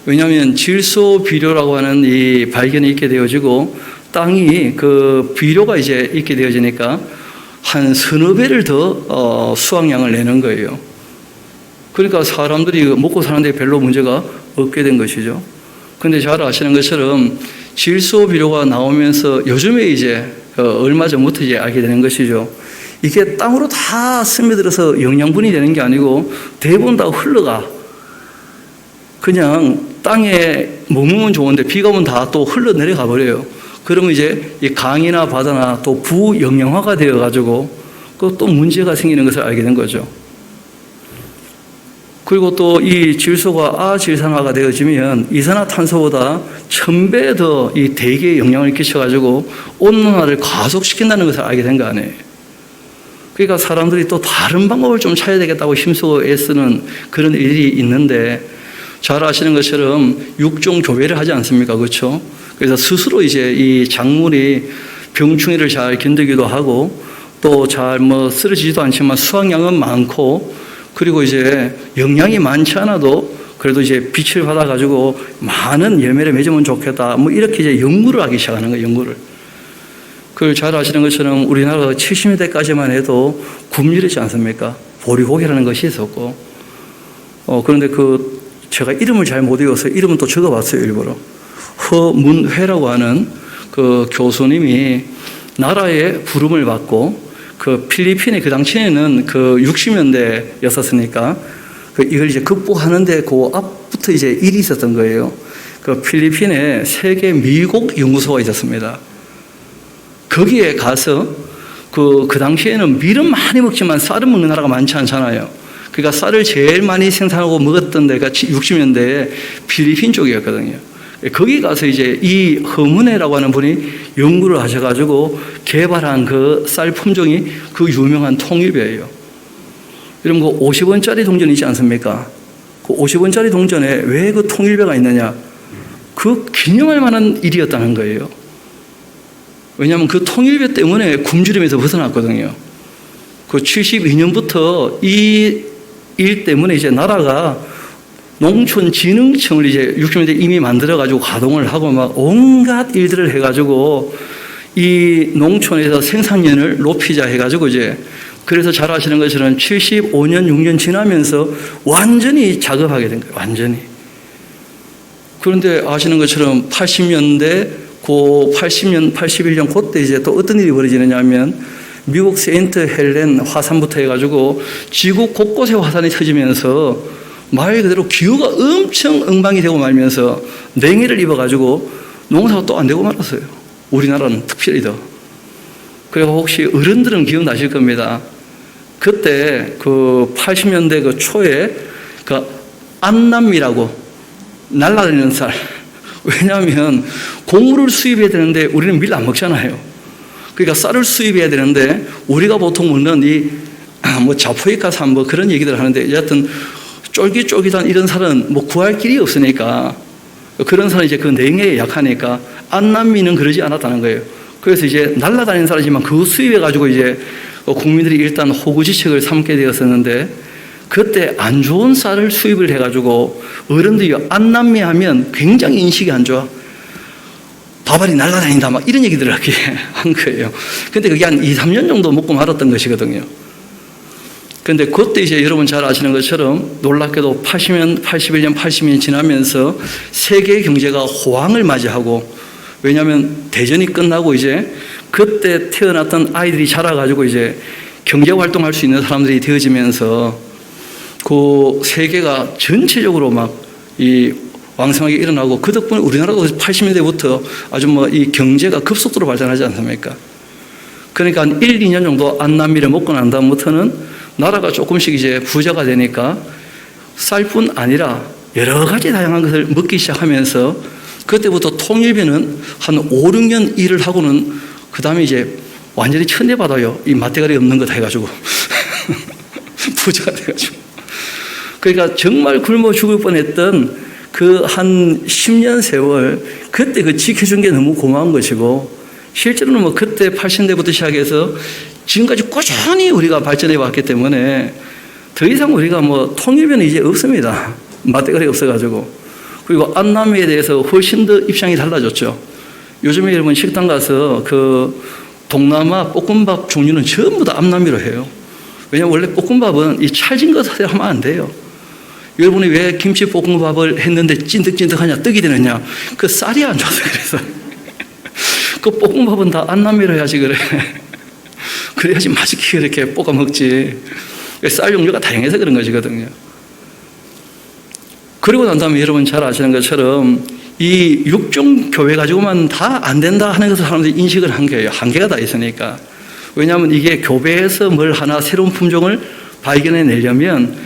왜냐하면 질소 비료라고 하는 이 발견이 있게 되어지고 땅이 그 비료가 이제 있게 되어지니까 한 서너 배를 더 수확량을 내는 거예요. 그러니까 사람들이 먹고 사는데 별로 문제가 없게 된 것이죠. 그런데 잘 아시는 것처럼 질소 비료가 나오면서 요즘에 이제 얼마 전부터 이제 알게 되는 것이죠. 이게 땅으로 다 스며들어서 영양분이 되는 게 아니고 대부분 다 흘러가. 그냥 땅에 머무면 좋은데 비가 오면 다 또 흘러내려가 버려요. 그러면 이제 이 강이나 바다나 또 부영양화가 되어가지고 또 문제가 생기는 것을 알게 된 거죠. 그리고 또 이 질소가 아질산화가 되어지면 이산화탄소보다 1000배 더 이 대기에 영향을 끼쳐가지고 온난화를 가속시킨다는 것을 알게 된 거 아니에요. 그러니까 사람들이 또 다른 방법을 좀 찾아야 되겠다고 힘쓰고 애쓰는 그런 일이 있는데 잘 아시는 것처럼 육종 교배를 하지 않습니까? 그렇죠? 그래서 스스로 이제 이 작물이 병충해를 잘 견디기도 하고 또 잘 쓰러지지도 않지만 수확량은 많고 그리고 이제 영양이 많지 않아도 그래도 이제 빛을 받아가지고 많은 열매를 맺으면 좋겠다. 이렇게 이제 연구를 하기 시작하는 거예요, 연구를. 그걸 잘 아시는 것처럼 우리나라가 70년대까지만 해도 굶주리지 않습니까? 보리고기라는 것이 있었고. 그런데 제가 이름을 잘 못 외워서 이름은 또 적어봤어요, 일부러. 허문회라고 하는 그 교수님이 나라의 부름을 받고 그 필리핀에 그 당시에는 그 60년대였었으니까 이걸 이제 극복하는데 그 앞부터 이제 일이 있었던 거예요. 그 필리핀에 세계 미국 연구소가 있었습니다. 거기에 가서 그 당시에는 밀은 많이 먹지만 쌀은 먹는 나라가 많지 않잖아요. 그러니까 쌀을 제일 많이 생산하고 먹었던 데가 60년대에 필리핀 쪽이었거든요. 거기 가서 이제 이 허문회라고 하는 분이 연구를 하셔가지고 개발한 그 쌀 품종이 그 유명한 통일배예요. 여러분, 그 50원짜리 동전 있지 않습니까? 그 50원짜리 동전에 왜 그 통일배가 있느냐? 그 기념할 만한 일이었다는 거예요. 왜냐하면 그 통일배 때문에 굶주림에서 벗어났거든요. 그 72년부터 이 일 때문에 이제 나라가 농촌진흥청을 이제 60년대 이미 만들어가지고 가동을 하고 막 온갖 일들을 해가지고 이 농촌에서 생산량을 높이자 해가지고 이제 그래서 잘 아시는 것처럼 75년, 6년 지나면서 완전히 작업하게 된 거예요. 완전히. 그런데 아시는 것처럼 80년대, 80년, 81년 그때 이제 또 어떤 일이 벌어지느냐 하면 미국 세인트 헬렌 화산부터 해가지고 지구 곳곳에 화산이 터지면서 말 그대로 기후가 엄청 엉망이 되고 말면서 냉해를 입어가지고 농사가 또 안 되고 말았어요. 우리나라는 특별히 더. 그리고 혹시 어른들은 기억나실 겁니다. 그때 그 80년대 그 초에 그 안남미라고 날아다니는 쌀. 왜냐하면 곡물을 수입해야 되는데 우리는 밀 안 먹잖아요. 그러니까 쌀을 수입해야 되는데 우리가 보통 먹는 이 뭐 자포이카산 뭐 그런 얘기들 하는데 여하튼 쫄깃쫄깃한 이런 쌀은 뭐 구할 길이 없으니까 그런 쌀은 이제 그 냉해에 약하니까 안남미는 그러지 않았다는 거예요. 그래서 이제 날아다니는 쌀이지만 그거 수입해가지고 이제 국민들이 일단 호구지책을 삼게 되었었는데 그때 안 좋은 쌀을 수입을 해가지고 어른들이 안남미 하면 굉장히 인식이 안 좋아. 밥알이 날아다닌다 막 이런 얘기들을 하게 한 거예요. 근데 그게 한 2, 3년 정도 먹고 말았던 것이거든요. 근데 그때 이제 여러분 잘 아시는 것처럼 놀랍게도 80년, 81년, 80년이 지나면서 세계 경제가 호황을 맞이하고 왜냐하면 대전이 끝나고 이제 그때 태어났던 아이들이 자라가지고 이제 경제 활동할 수 있는 사람들이 되어지면서 그 세계가 전체적으로 막 이 왕성하게 일어나고 그 덕분에 우리나라도 80년대부터 아주 뭐 이 경제가 급속도로 발전하지 않습니까? 그러니까 한 1, 2년 정도 안남미를 먹고 난 다음부터는 나라가 조금씩 이제 부자가 되니까 쌀뿐 아니라 여러 가지 다양한 것을 먹기 시작하면서 그때부터 통일비는 한 5, 6년 일을 하고는 그 다음에 이제 완전히 천대받아요. 이 맛대가리 없는 거 다 해가지고. 부자가 돼가지고. 그러니까 정말 굶어 죽을 뻔했던 그 한 10년 세월 그때 그 지켜준 게 너무 고마운 것이고 실제로는 뭐 그때 80년대부터 시작해서 지금까지 꾸준히 우리가 발전해 왔기 때문에 더 이상 우리가 뭐 통일비는 이제 없습니다. 맛대가리 없어가지고. 그리고 안남미에 대해서 훨씬 더 입장이 달라졌죠. 요즘에 여러분 식당 가서 그 동남아 볶음밥 종류는 전부 다 안남미로 해요. 왜냐하면 원래 볶음밥은 이 찰진 것을 하면 안 돼요. 여러분이 왜 김치볶음밥을 했는데 찐득찐득하냐 떡이 되느냐 그 쌀이 안 좋아서 그래서 그 볶음밥은 다 안남미로 해야지 그래. 그래야지 맛있게 이렇게 볶아 먹지. 쌀 종류가 다양해서 그런 것이거든요. 그리고 난 다음에 여러분 잘 아시는 것처럼 이 육종 교회 가지고만 다 안 된다 하는 것을 사람들이 인식을 한 거예요. 한계가 다 있으니까. 왜냐하면 이게 교배에서 뭘 하나 새로운 품종을 발견해 내려면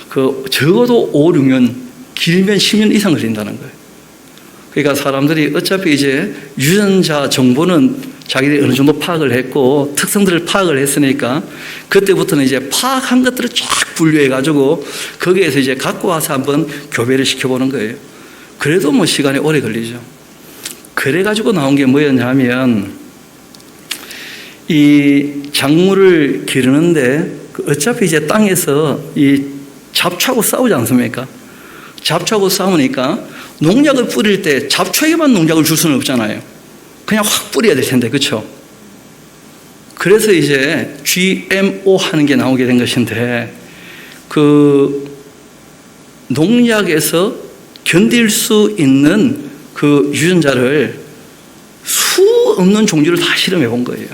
그 적어도 5, 6년, 길면 10년 이상 걸린다는 거예요. 그러니까 사람들이 어차피 이제 유전자 정보는 자기들이 어느 정도 파악을 했고 특성들을 파악을 했으니까 그때부터는 이제 파악한 것들을 쫙 분류해가지고 거기에서 이제 갖고 와서 한번 교배를 시켜보는 거예요. 그래도 뭐 시간이 오래 걸리죠. 그래가지고 나온 게 뭐였냐 하면 이 작물을 기르는데 어차피 이제 땅에서 이 잡초하고 싸우지 않습니까? 잡초하고 싸우니까 농약을 뿌릴 때 잡초에게만 농약을 줄 수는 없잖아요. 그냥 확 뿌려야 될 텐데, 그렇죠? 그래서 이제 GMO 하는 게 나오게 된 것인데 그 농약에서 견딜 수 있는 그 유전자를 수 없는 종류를 다 실험해 본 거예요.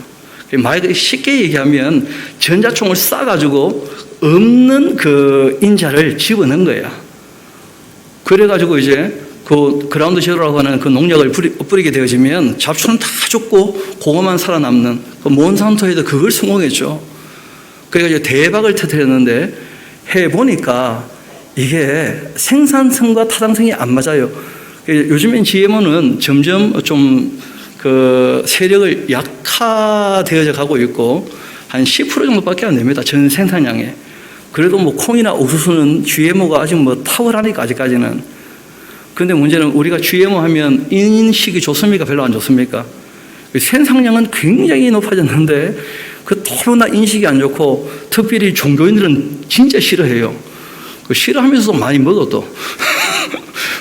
말 쉽게 얘기하면 전자총을 쏴가지고 없는 그 인자를 집어넣은 거야. 그래가지고 이제 그 그라운드 제로라고 하는 그 농약을 뿌리게 되어지면 잡초는 다 죽고 그것만 살아남는 그 몬산토에도 그걸 성공했죠. 그래서 대박을 터뜨렸는데 해보니까 이게 생산성과 타당성이 안 맞아요. 요즘엔 GMO는 점점 좀 그 세력을 약화되어져 가고 있고 한 10% 정도밖에 안 됩니다. 전 생산량에. 그래도 뭐 콩이나 옥수수는 GMO가 아직 뭐 탁월하니까 아직까지는. 그런데 문제는 우리가 GMO 하면 인식이 좋습니까? 별로 안 좋습니까? 생산량은 굉장히 높아졌는데 그 너무나 인식이 안 좋고 특별히 종교인들은 진짜 싫어해요. 싫어하면서도 많이 먹어 또.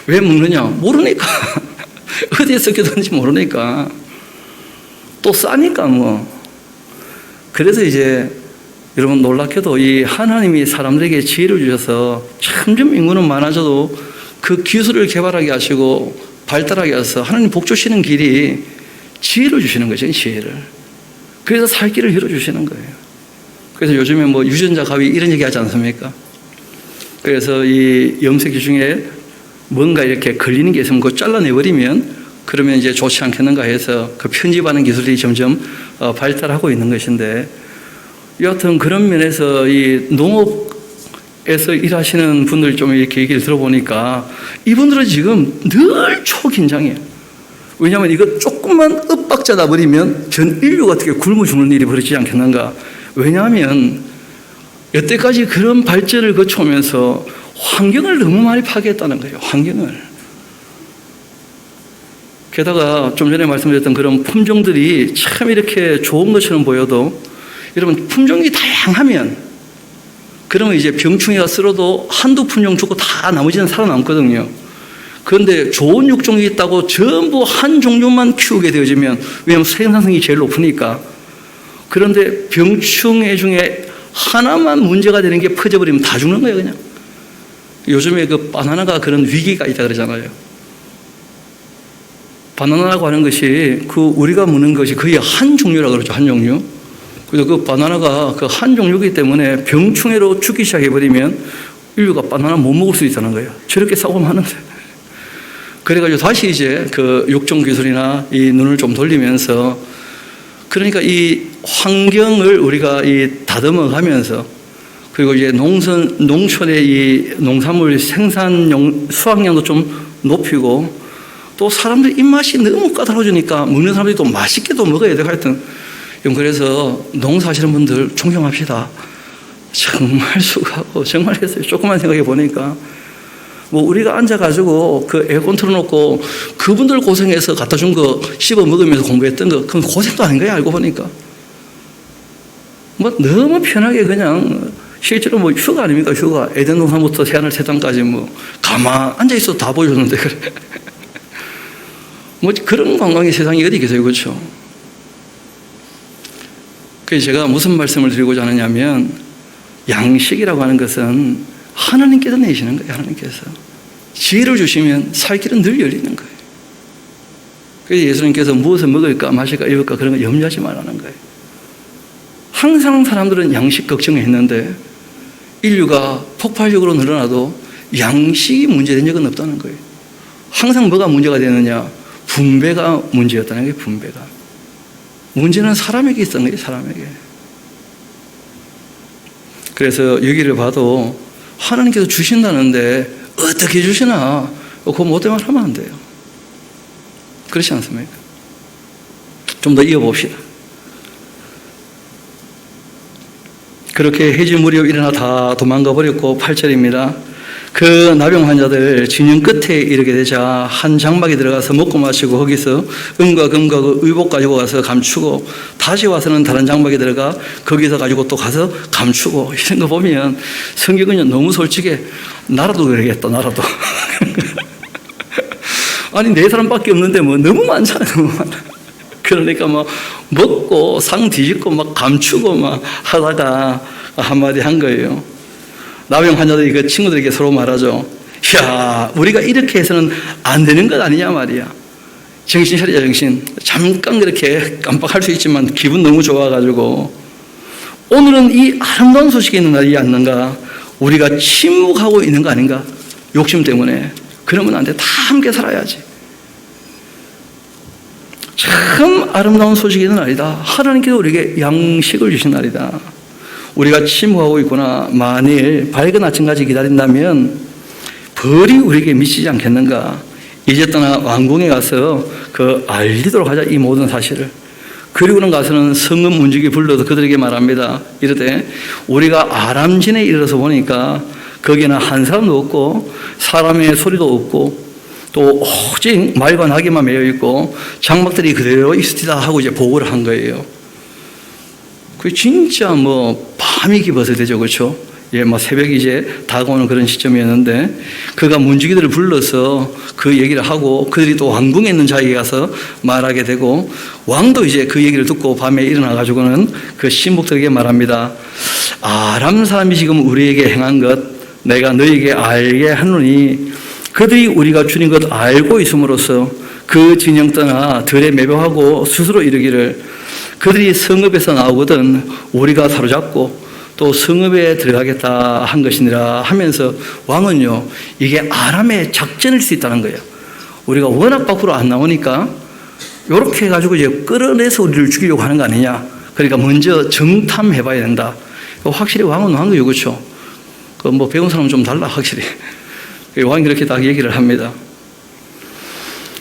왜 먹느냐? 모르니까. 어디에 섞여든지 모르니까. 또 싸니까 뭐. 그래서 이제 여러분 놀랍게도 이 하나님이 사람들에게 지혜를 주셔서 점점 인구는 많아져도 그 기술을 개발하게 하시고 발달하게 해서 하나님 복 주시는 길이 지혜를 주시는 거죠, 지혜를. 그래서 살 길을 열어주시는 거예요. 그래서 요즘에 뭐 유전자 가위 이런 얘기 하지 않습니까? 그래서 이 염색기 중에 뭔가 이렇게 걸리는 게 있으면 그거 잘라내버리면 그러면 이제 좋지 않겠는가 해서 그 편집하는 기술이 점점 발달하고 있는 것인데, 여하튼 그런 면에서 이 농업에서 일하시는 분들 좀 이렇게 얘기를 들어보니까 이분들은 지금 늘 초긴장이에요. 왜냐하면 이거 조금만 윽박자다 버리면 전 인류가 어떻게 굶어 죽는 일이 벌어지지 않겠는가. 왜냐하면 여태까지 그런 발전을 거쳐오면서 환경을 너무 많이 파괴했다는 거예요. 환경을. 게다가 좀 전에 말씀드렸던 그런 품종들이 참 이렇게 좋은 것처럼 보여도, 여러분 품종이 다양하면 그러면 이제 병충해가 쓸어도 한두 품종 죽고 다 나머지는 살아남거든요. 그런데 좋은 육종이 있다고 전부 한 종류만 키우게 되어지면, 왜냐하면 생산성이 제일 높으니까. 그런데 병충해 중에 하나만 문제가 되는 게 퍼져버리면 다 죽는 거예요, 그냥. 요즘에 그 바나나가 그런 위기가 있다 그러잖아요. 바나나라고 하는 것이 그 우리가 먹는 것이 거의 한 종류라고 그러죠, 한 종류. 그래서 그 바나나가 그 한 종류이기 때문에 병충해로 죽기 시작해버리면 인류가 바나나 못 먹을 수 있다는 거예요. 저렇게 싸우면 하는데. 그래가지고 다시 이제 그 육종 기술이나 이 눈을 좀 돌리면서, 그러니까 이 환경을 우리가 이 다듬어 가면서, 그리고 이제 농촌의 이 농산물 생산용 수확량도 좀 높이고, 또 사람들 입맛이 너무 까다로워지니까 먹는 사람들이 또 맛있게도 먹어야 되고, 하여튼 그래서 농사하시는 분들 존경합시다. 정말 수고하고 정말 했어요. 조금만 생각해 보니까 뭐 우리가 앉아가지고 그 에어컨 틀어놓고 그분들 고생해서 갖다 준 거 씹어 먹으면서 공부했던 거, 그건 고생도 아닌 거야, 알고 보니까. 뭐 너무 편하게 그냥, 실제로 뭐 휴가 아닙니까, 휴가. 에덴 동산부터 새하늘 세상까지 뭐 가만 앉아 있어도 다 보여줬는데, 그래. 뭐 그런 관광의 세상이 어디 계세요, 그렇죠? 그래서 제가 무슨 말씀을 드리고자 하느냐면, 양식이라고 하는 것은 하나님께서 내시는 거예요. 하나님께서 지혜를 주시면 살 길은 늘 열리는 거예요. 그래서 예수님께서 무엇을 먹을까 마실까 입을까 그런 거 염려하지 말라는 거예요. 항상 사람들은 양식 걱정했는데 인류가 폭발적으로 늘어나도 양식이 문제된 적은 없다는 거예요. 항상 뭐가 문제가 되느냐? 분배가 문제였다는 거예요. 분배가. 문제는 사람에게 있었던 거예요. 사람에게. 그래서 여기를 봐도 하나님께서 주신다는데 어떻게 주시나, 그거 못된 말 하면 안 돼요. 그렇지 않습니까? 좀 더 이어봅시다. 그렇게 해질 무렵 일어나 다 도망가 버렸고, 8절입니다. 그 나병 환자들 진영 끝에 이르게 되자 한 장막에 들어가서 먹고 마시고 거기서 은과 금과 그 의복 가지고 가서 감추고, 다시 와서는 다른 장막에 들어가 거기서 가지고 또 가서 감추고, 이런 거 보면 성경은 너무 솔직해. 나라도 그러겠다, 나라도. 아니 네 사람밖에 없는데 뭐 너무 많잖아요, 너무 많아. 그러니까 뭐 먹고 상 뒤집고 막 감추고 막 하다가 한마디 한 거예요. 나병 환자들이 그 친구들에게 서로 말하죠. 야, 우리가 이렇게 해서는 안 되는 것 아니냐 말이야. 정신 차리자, 정신. 잠깐 그렇게 깜빡할 수 있지만 기분 너무 좋아가지고 오늘은 이 아름다운 소식이 있는 날이 않는가? 우리가 침묵하고 있는 거 아닌가? 욕심 때문에. 그러면 안 돼. 다 함께 살아야지. 참 아름다운 소식이 있는 날이다. 하나님께서 우리에게 양식을 주신 날이다. 우리가 침묵하고 있구나. 만일 밝은 아침까지 기다린다면 벌이 우리에게 미치지 않겠는가. 이제 떠나 왕궁에 가서 그 알리도록 하자, 이 모든 사실을. 그리고는 가서는 성읍 문지기 불러서 그들에게 말합니다. 이르되 우리가 아람진에 이르러서 보니까 거기는 한 사람도 없고 사람의 소리도 없고 또 오직 말과 나귀만 매여 있고 장막들이 그대로 있으리다 하고 이제 보고를 한 거예요. 그 진짜 뭐 밤이 깊어서 되죠, 그렇죠? 예, 뭐 새벽이 이제 다가오는 그런 시점이었는데 그가 문지기들을 불러서 그 얘기를 하고 그들이 또 왕궁에 있는 자에게 가서 말하게 되고 왕도 이제 그 얘기를 듣고 밤에 일어나 가지고는 그 신복들에게 말합니다. 아람 사람이 지금 우리에게 행한 것 내가 너에게 알게 하노니 그들이 우리가 주님 것 알고 있음으로써 그 진영 떠나 들에 매복하고 스스로 이르기를 그들이 성읍에서 나오거든 우리가 사로잡고 또 성읍에 들어가겠다 한 것이니라 하면서 왕은요, 이게 아람의 작전일 수 있다는 거예요. 우리가 워낙 밖으로 안 나오니까 이렇게 해가지고 이제 끌어내서 우리를 죽이려고 하는 거 아니냐. 그러니까 먼저 정탐해 봐야 된다. 확실히 왕은 왕이에요. 그렇죠? 뭐 배운 사람은 좀 달라, 확실히. 왕이 그렇게 딱 얘기를 합니다.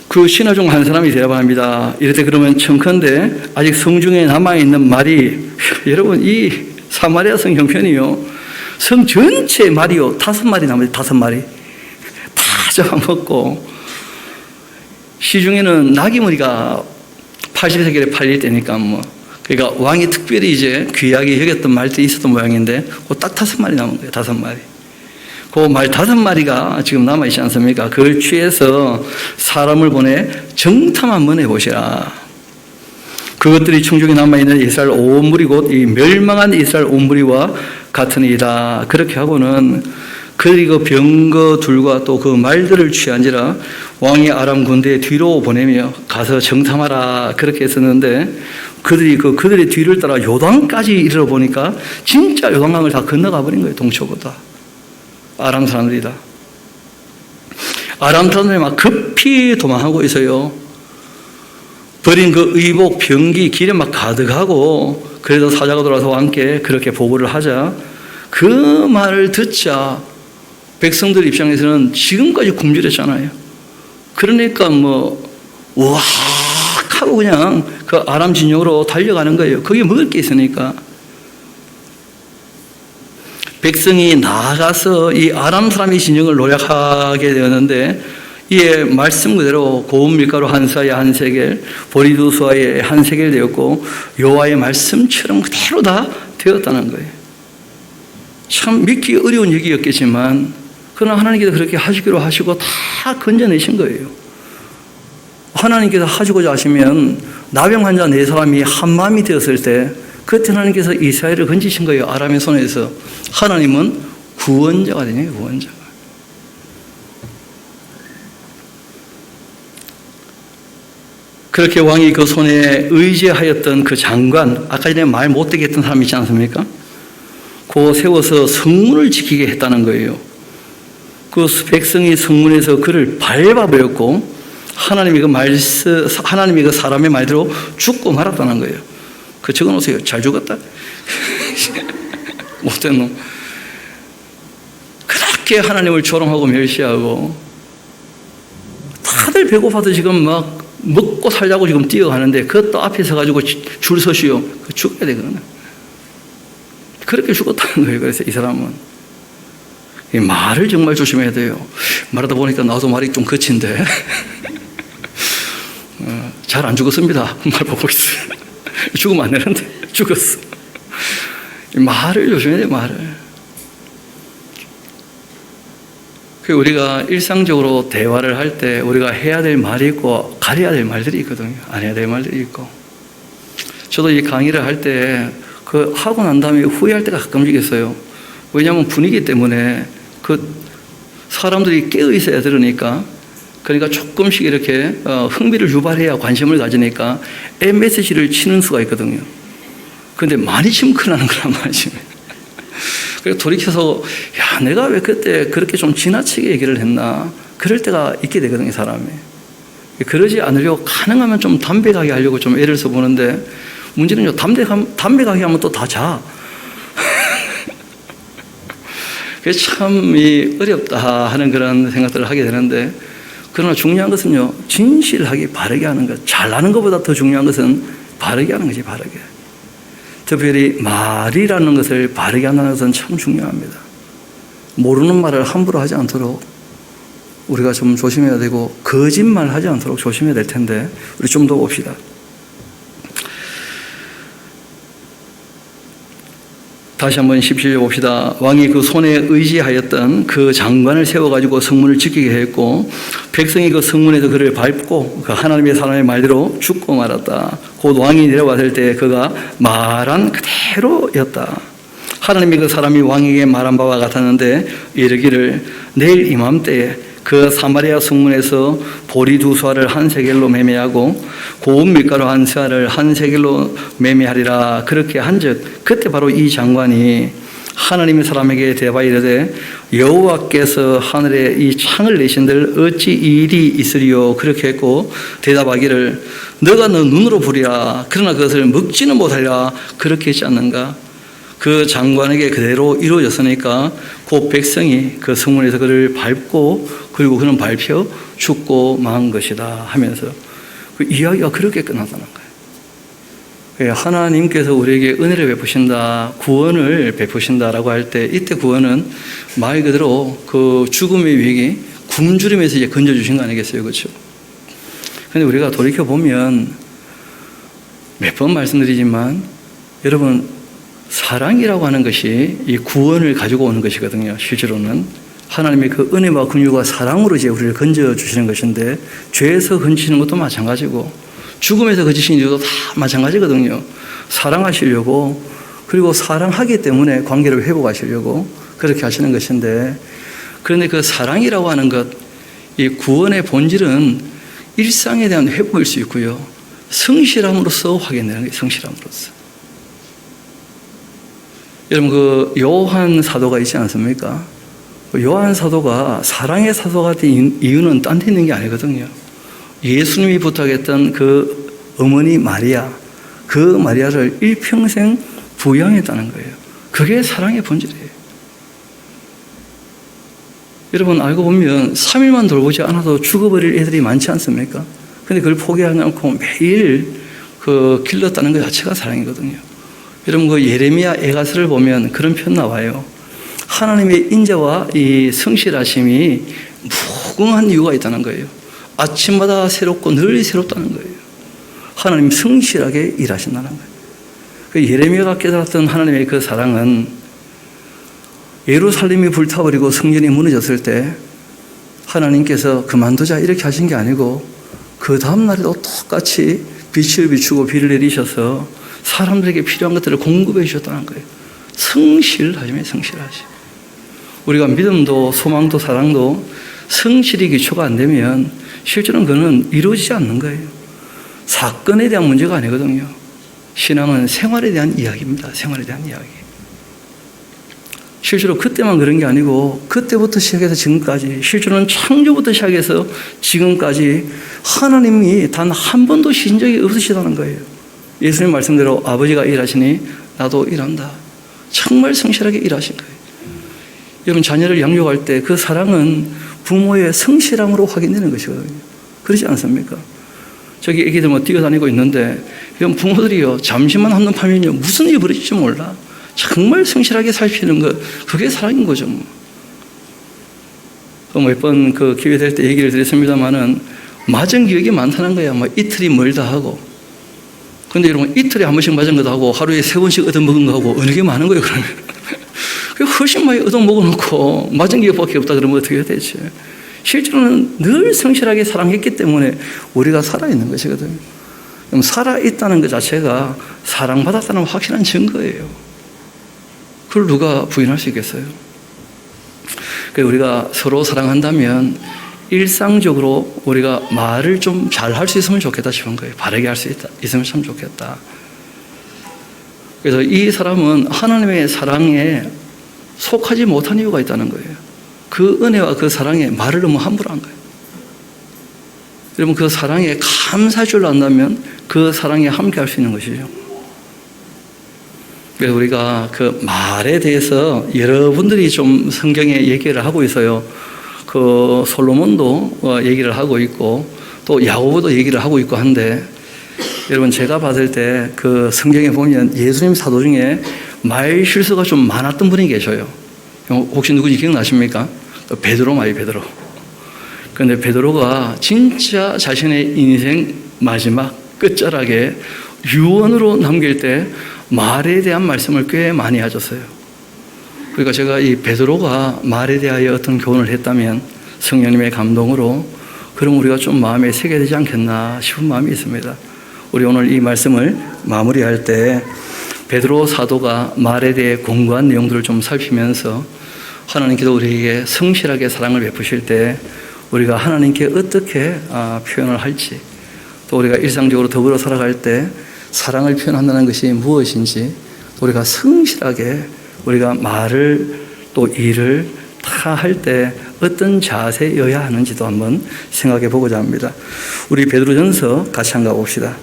그 신하 중 한 사람이 대답합니다. 이럴 때 그러면 청컨대 아직 성중에 남아있는 말이, 여러분, 이 사마리아 성 형편이요, 성 전체 말이요, 5마리 남아요. 5마리. 다 잡아먹고, 시중에는 나귀 머리가 80세겔에 팔릴 때니까 뭐. 그러니까 왕이 특별히 이제 귀하게 여겼던 말들이 있었던 모양인데, 딱 5마리 남은 거예요. 5마리. 그 말 5마리가 지금 남아있지 않습니까? 그걸 취해서 사람을 보내 정탐 한번 해보시라. 그것들이 청중에 남아있는 이스라엘 온 무리 곧 이 멸망한 이스라엘 온 무리와 같으니이다. 그렇게 하고는 그들이 그 병거들과 또 그 말들을 취한지라 왕이 아람 군대의 뒤로 보내며 가서 정탐하라. 그렇게 했었는데 그들의 뒤를 따라 요단까지 이르러 보니까 진짜 요단강을 다 건너가 버린 거예요. 동초보다. 아람 사람들이다. 아람 사람들이 막 급히 도망하고 있어요. 버린 그 의복, 병기, 길에 막 가득하고, 그래서 사자가 돌아서 왕께 그렇게 보고를 하자 그 말을 듣자 백성들 입장에서는 지금까지 굶주렸잖아요. 그러니까 우악 하고 그냥 그 아람 진영으로 달려가는 거예요. 거기에 먹을 게 있으니까. 백성이 나아가서 이 아람 사람의 진영을 노략하게 되었는데, 이에 말씀 그대로 고운 밀가루 한 사에 한 세겔, 보리두 수아에 한 세겔 되었고 여호와의 말씀처럼 그대로 다 되었다는 거예요. 참 믿기 어려운 얘기였겠지만 그러나 하나님께서 그렇게 하시기로 하시고 다 건져내신 거예요. 하나님께서 하시고자 하시면 나병 환자 4사람이 한 마음이 되었을 때 그때 하나님께서 이스라엘을 건지신 거예요. 아람의 손에서. 하나님은 구원자가 되네요. 구원자가. 그렇게 왕이 그 손에 의지하였던 그 장관, 아까 전에 말 못되게 했던 사람 있지 않습니까? 그거 세워서 성문을 지키게 했다는 거예요. 그 백성이 성문에서 그를 밟아버렸고 하나님이 그 사람의 말대로 죽고 말았다는 거예요. 그 적어놓으세요. 잘 죽었다. 못된 놈. 그렇게 하나님을 조롱하고 멸시하고 다들 배고파서 지금 막 먹고 살자고 지금 뛰어가는데 그것도 앞에 서가지고 줄 서시오. 죽어야 되거든요. 그렇게 죽었다는 거예요. 그래서 이 사람은 이 말을 정말 조심해야 돼요. 말하다 보니까 나도 말이 좀 거친데 잘 안 죽었습니다. 말 보고 있어요. 죽으면 안 되는데 죽었어. 말을 조심해야 돼요. 말을. 우리가 일상적으로 대화를 할 때 우리가 해야 될 말이 있고 가려야 될 말들이 있거든요. 안 해야 될 말들이 있고. 저도 이 강의를 할 때 그 하고 난 다음에 후회할 때가 가끔씩 있어요. 왜냐하면 분위기 때문에 그 사람들이 깨어 있어야 들으니까, 그러니까 조금씩 이렇게 흥미를 유발해야 관심을 가지니까 메시지를 치는 수가 있거든요. 그런데 많이 치면 큰일 나는 거란 말이지. 그래서 돌이켜서 야, 내가 왜 그때 그렇게 좀 지나치게 얘기를 했나, 그럴 때가 있게 되거든요, 사람이. 그러지 않으려고 가능하면 좀 담백하게 하려고 좀 애를 써보는데, 문제는요, 담백하게 하면 또 다 자. 그래서 참 어렵다 하는 그런 생각들을 하게 되는데, 그러나 중요한 것은요, 진실하게 바르게 하는 것. 잘하는 것보다 더 중요한 것은 바르게 하는 것이 바르게. 특별히 말이라는 것을 바르게 한다는 것은 참 중요합니다. 모르는 말을 함부로 하지 않도록 우리가 좀 조심해야 되고, 거짓말 하지 않도록 조심해야 될 텐데, 우리 좀 더 봅시다. 다시 한번 17절 봅시다. 왕이 그 손에 의지하였던 그 장관을 세워가지고 성문을 지키게 했고, 백성이 그 성문에서 그를 밟고 그 하나님의 사람의 말대로 죽고 말았다. 곧 왕이 내려왔을 때 그가 말한 그대로였다. 하나님이 그 사람이 왕에게 말한 바와 같았는데 이르기를 내일 이맘때에 그 사마리아 성문에서 보리 2수알을 한 세겔로 매매하고 고운 밀가루 한 세알을 한 세겔로 매매하리라 그렇게 한즉 그때 바로 이 장관이 하나님의 사람에게 대답하여 이르되 여호와께서 하늘에 이 창을 내신들 어찌 이 일이 있으리요 그렇게 했고 대답하기를 너가 너 눈으로 보리라 그러나 그것을 먹지는 못하리라 그렇게 했지 않는가. 그 장관에게 그대로 이루어졌으니까 곧 백성이 그 성문에서 그를 밟고 그리고 그는 밟혀 죽고 만 것이다 하면서 그 이야기가 그렇게 끝났다는 거예요. 하나님께서 우리에게 은혜를 베푸신다, 구원을 베푸신다라고 할 때 이때 구원은 말 그대로 그 죽음의 위기 굶주림에서 이제 건져주신 거 아니겠어요, 그렇죠? 그런데 우리가 돌이켜 보면 몇 번 말씀드리지만 여러분 사랑이라고 하는 것이 이 구원을 가지고 오는 것이거든요. 실제로는 하나님의 그 은혜와 긍휼과 사랑으로 이제 우리를 건져 주시는 것인데 죄에서 건지시는 것도 마찬가지고 죽음에서 건지시는 이유도 다 마찬가지거든요. 사랑하시려고 그리고 사랑하기 때문에 관계를 회복하시려고 그렇게 하시는 것인데 그런데 그 사랑이라고 하는 것, 이 구원의 본질은 일상에 대한 회복일 수 있고요. 성실함으로써 확인되는 게 성실함으로써. 여러분 그 요한 사도가 있지 않습니까? 요한 사도가 사랑의 사도가 된 이유는 딴 데 있는 게 아니거든요. 예수님이 부탁했던 그 어머니 마리아, 그 마리아를 일평생 부양했다는 거예요. 그게 사랑의 본질이에요. 여러분 알고 보면 3일만 돌보지 않아도 죽어버릴 애들이 많지 않습니까? 근데 그걸 포기하지 않고 매일 그 길렀다는 것 자체가 사랑이거든요. 여러분 그 예레미야 에가서를 보면 그런 표현 나와요. 하나님의 인자와 이 성실하심이 무궁한 이유가 있다는 거예요. 아침마다 새롭고 늘 새롭다는 거예요. 하나님 성실하게 일하신다는 거예요. 그 예레미야가 깨달았던 하나님의 그 사랑은 예루살렘이 불타버리고 성전이 무너졌을 때 하나님께서 그만두자 이렇게 하신 게 아니고 그 다음 날에도 똑같이 빛을 비추고 비를 내리셔서 사람들에게 필요한 것들을 공급해 주셨다는 거예요. 성실하심에 성실하심. 우리가 믿음도 소망도 사랑도 성실이 기초가 안 되면 실제로는 그는 이루어지지 않는 거예요. 사건에 대한 문제가 아니거든요. 신앙은 생활에 대한 이야기입니다. 생활에 대한 이야기. 실제로 그때만 그런 게 아니고 그때부터 시작해서 지금까지 실제로는 창조부터 시작해서 지금까지 하나님이 단 한 번도 쉬신 적이 없으시다는 거예요. 예수님 말씀대로 아버지가 일하시니 나도 일한다. 정말 성실하게 일하신 거예요. 여러분 자녀를 양육할 때 그 사랑은 부모의 성실함으로 확인되는 것이거든요. 그렇지 않습니까? 저기 애기들 뭐 뛰어다니고 있는데 이런 부모들이요 잠시만 한눈 파면요 무슨 일이 벌어질지 몰라. 정말 성실하게 살피는 것 그게 사랑인 거죠. 몇 번 그 기회 될 때 얘기를 드렸습니다만은 맞은 기억이 많다는 거야. 뭐 이틀이 멀다 하고. 근데 여러분 이틀에 한 번씩 맞은 것도 하고 하루에 3번씩 얻어먹은 거 하고 어느 게 많은 거예요 그러면. 훨씬 많이 얻어먹어놓고 맞은 기억밖에 없다 그러면 어떻게 해야 되지? 실제로는 늘 성실하게 사랑했기 때문에 우리가 살아있는 것이거든요. 그럼 살아있다는 것 자체가 사랑받았다는 확실한 증거예요. 그걸 누가 부인할 수 있겠어요? 그래서 우리가 서로 사랑한다면 일상적으로 우리가 말을 좀 잘 할 수 있으면 좋겠다 싶은 거예요. 바르게 할 수 있으면 참 좋겠다. 그래서 이 사람은 하나님의 사랑에 속하지 못한 이유가 있다는 거예요. 그 은혜와 그 사랑에 말을 너무 함부로 한 거예요. 여러분 그 사랑에 감사할 줄 안다면 그 사랑에 함께 할 수 있는 것이죠. 그래서 우리가 그 말에 대해서 여러분들이 좀 성경에 얘기를 하고 있어요. 그 솔로몬도 얘기를 하고 있고 또 야고보도 얘기를 하고 있고 한데 여러분 제가 봤을 때 그 성경에 보면 예수님 사도 중에 말 실수가 좀 많았던 분이 계셔요. 혹시 누구지 기억나십니까? 베드로 말이에요, 베드로. 그런데 베드로가 진짜 자신의 인생 마지막 끝자락에 유언으로 남길 때 말에 대한 말씀을 꽤 많이 하셨어요. 그러니까 제가 이 베드로가 말에 대하여 어떤 교훈을 했다면 성령님의 감동으로 그럼 우리가 좀 마음에 새겨야 되지 않겠나 싶은 마음이 있습니다. 우리 오늘 이 말씀을 마무리할 때 베드로 사도가 말에 대해 공부한 내용들을 좀 살피면서 하나님께서 우리에게 성실하게 사랑을 베푸실 때 우리가 하나님께 어떻게 표현을 할지, 또 우리가 일상적으로 더불어 살아갈 때 사랑을 표현한다는 것이 무엇인지, 우리가 성실하게 우리가 말을 또 일을 다 할 때 어떤 자세여야 하는지도 한번 생각해 보고자 합니다. 우리 베드로전서 같이 한번 가봅시다.